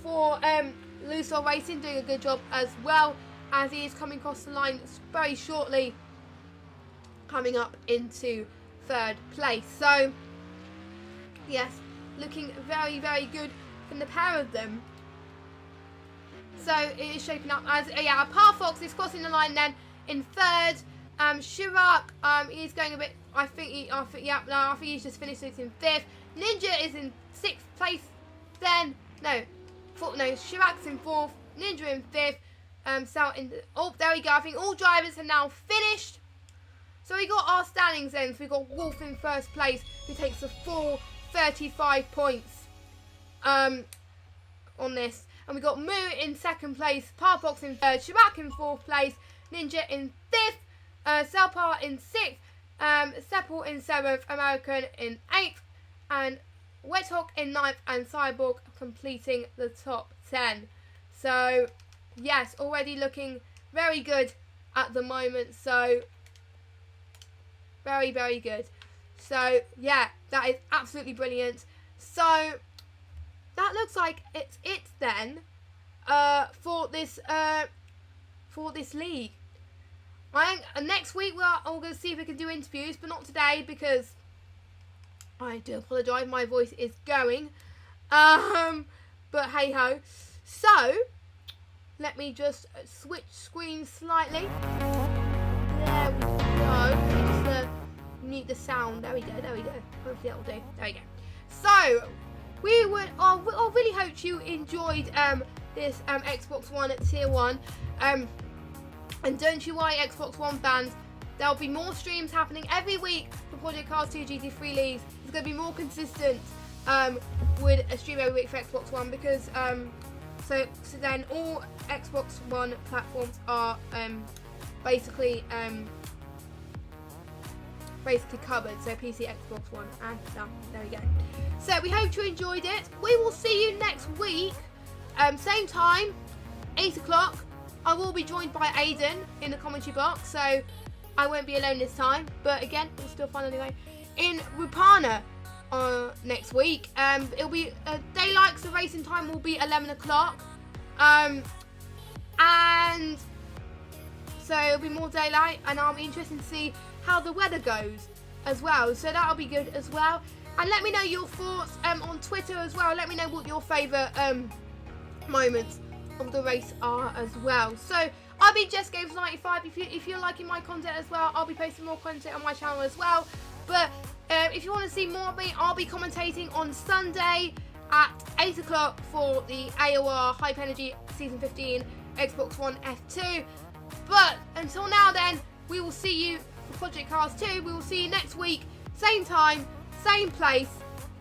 for Lucille Racing doing a good job as well, as he is coming across the line very shortly, coming up into 3rd place. So yes, looking very, very good from the pair of them. So it is shaping up as Parfox is crossing the line then in 3rd. Chirac he's going a bit. I think he's just finished in 5th. Ninja is in 6th place. Then Chirac's in 4th. Ninja in 5th. There we go. I think all drivers have now finished. So we got our standings then. So we got Wolf in 1st place, who takes the full 35 points on this. And we got Moo in 2nd place, Parfox in 3rd, Chirac in 4th place, Ninja in 5th, Selpar in 6th, Seppel in 7th, American in 8th, and Wethawk in 9th, and Cyborg completing the top 10. So yes, already looking very good at the moment. So very, very good. So yeah, that is absolutely brilliant. So that looks like it's it then for this league. Next week we're going to see if we can do interviews, but not today because I do apologise, my voice is going. But hey ho. So let me just switch screens slightly. There we go. Just mute the sound. There we go. Hopefully that will do. There we go. So I really hope you enjoyed this Xbox One at Tier 1. And don't you worry, Xbox One fans, there'll be more streams happening every week for Project Cars 2 GT3 leagues. It's going to be more consistent with a stream every week for Xbox One, because so then all Xbox One platforms are basically covered. So PC, Xbox One, and there we go. So we hope you enjoyed it. We will see you next week, same time, 8 o'clock. I will be joined by Aiden in the commentary box, so I won't be alone this time. But again, it was still fun anyway. In Rupana next week, it'll be daylight, so racing time will be 11 o'clock. And so it'll be more daylight, and I'll be interested to see how the weather goes as well. So that'll be good as well. And let me know your thoughts on Twitter as well. Let me know what your favourite moments of the race are as well. So I'll be JessGames95. If you're liking my content as well, I'll be posting more content on my channel as well. But if you want to see more of me, I'll be commentating on Sunday at 8 o'clock for the AOR Hype Energy Season 15 Xbox One F2. But until now then, we will see you for Project Cars 2. We will see you next week, same time, same place,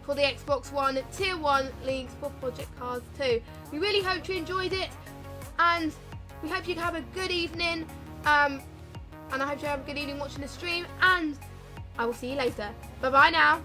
for the Xbox One Tier 1 leagues for Project Cars 2. We really hope you enjoyed it, and we hope you have a good evening, and I hope you have a good evening watching the stream, and I will see you later. Bye bye now.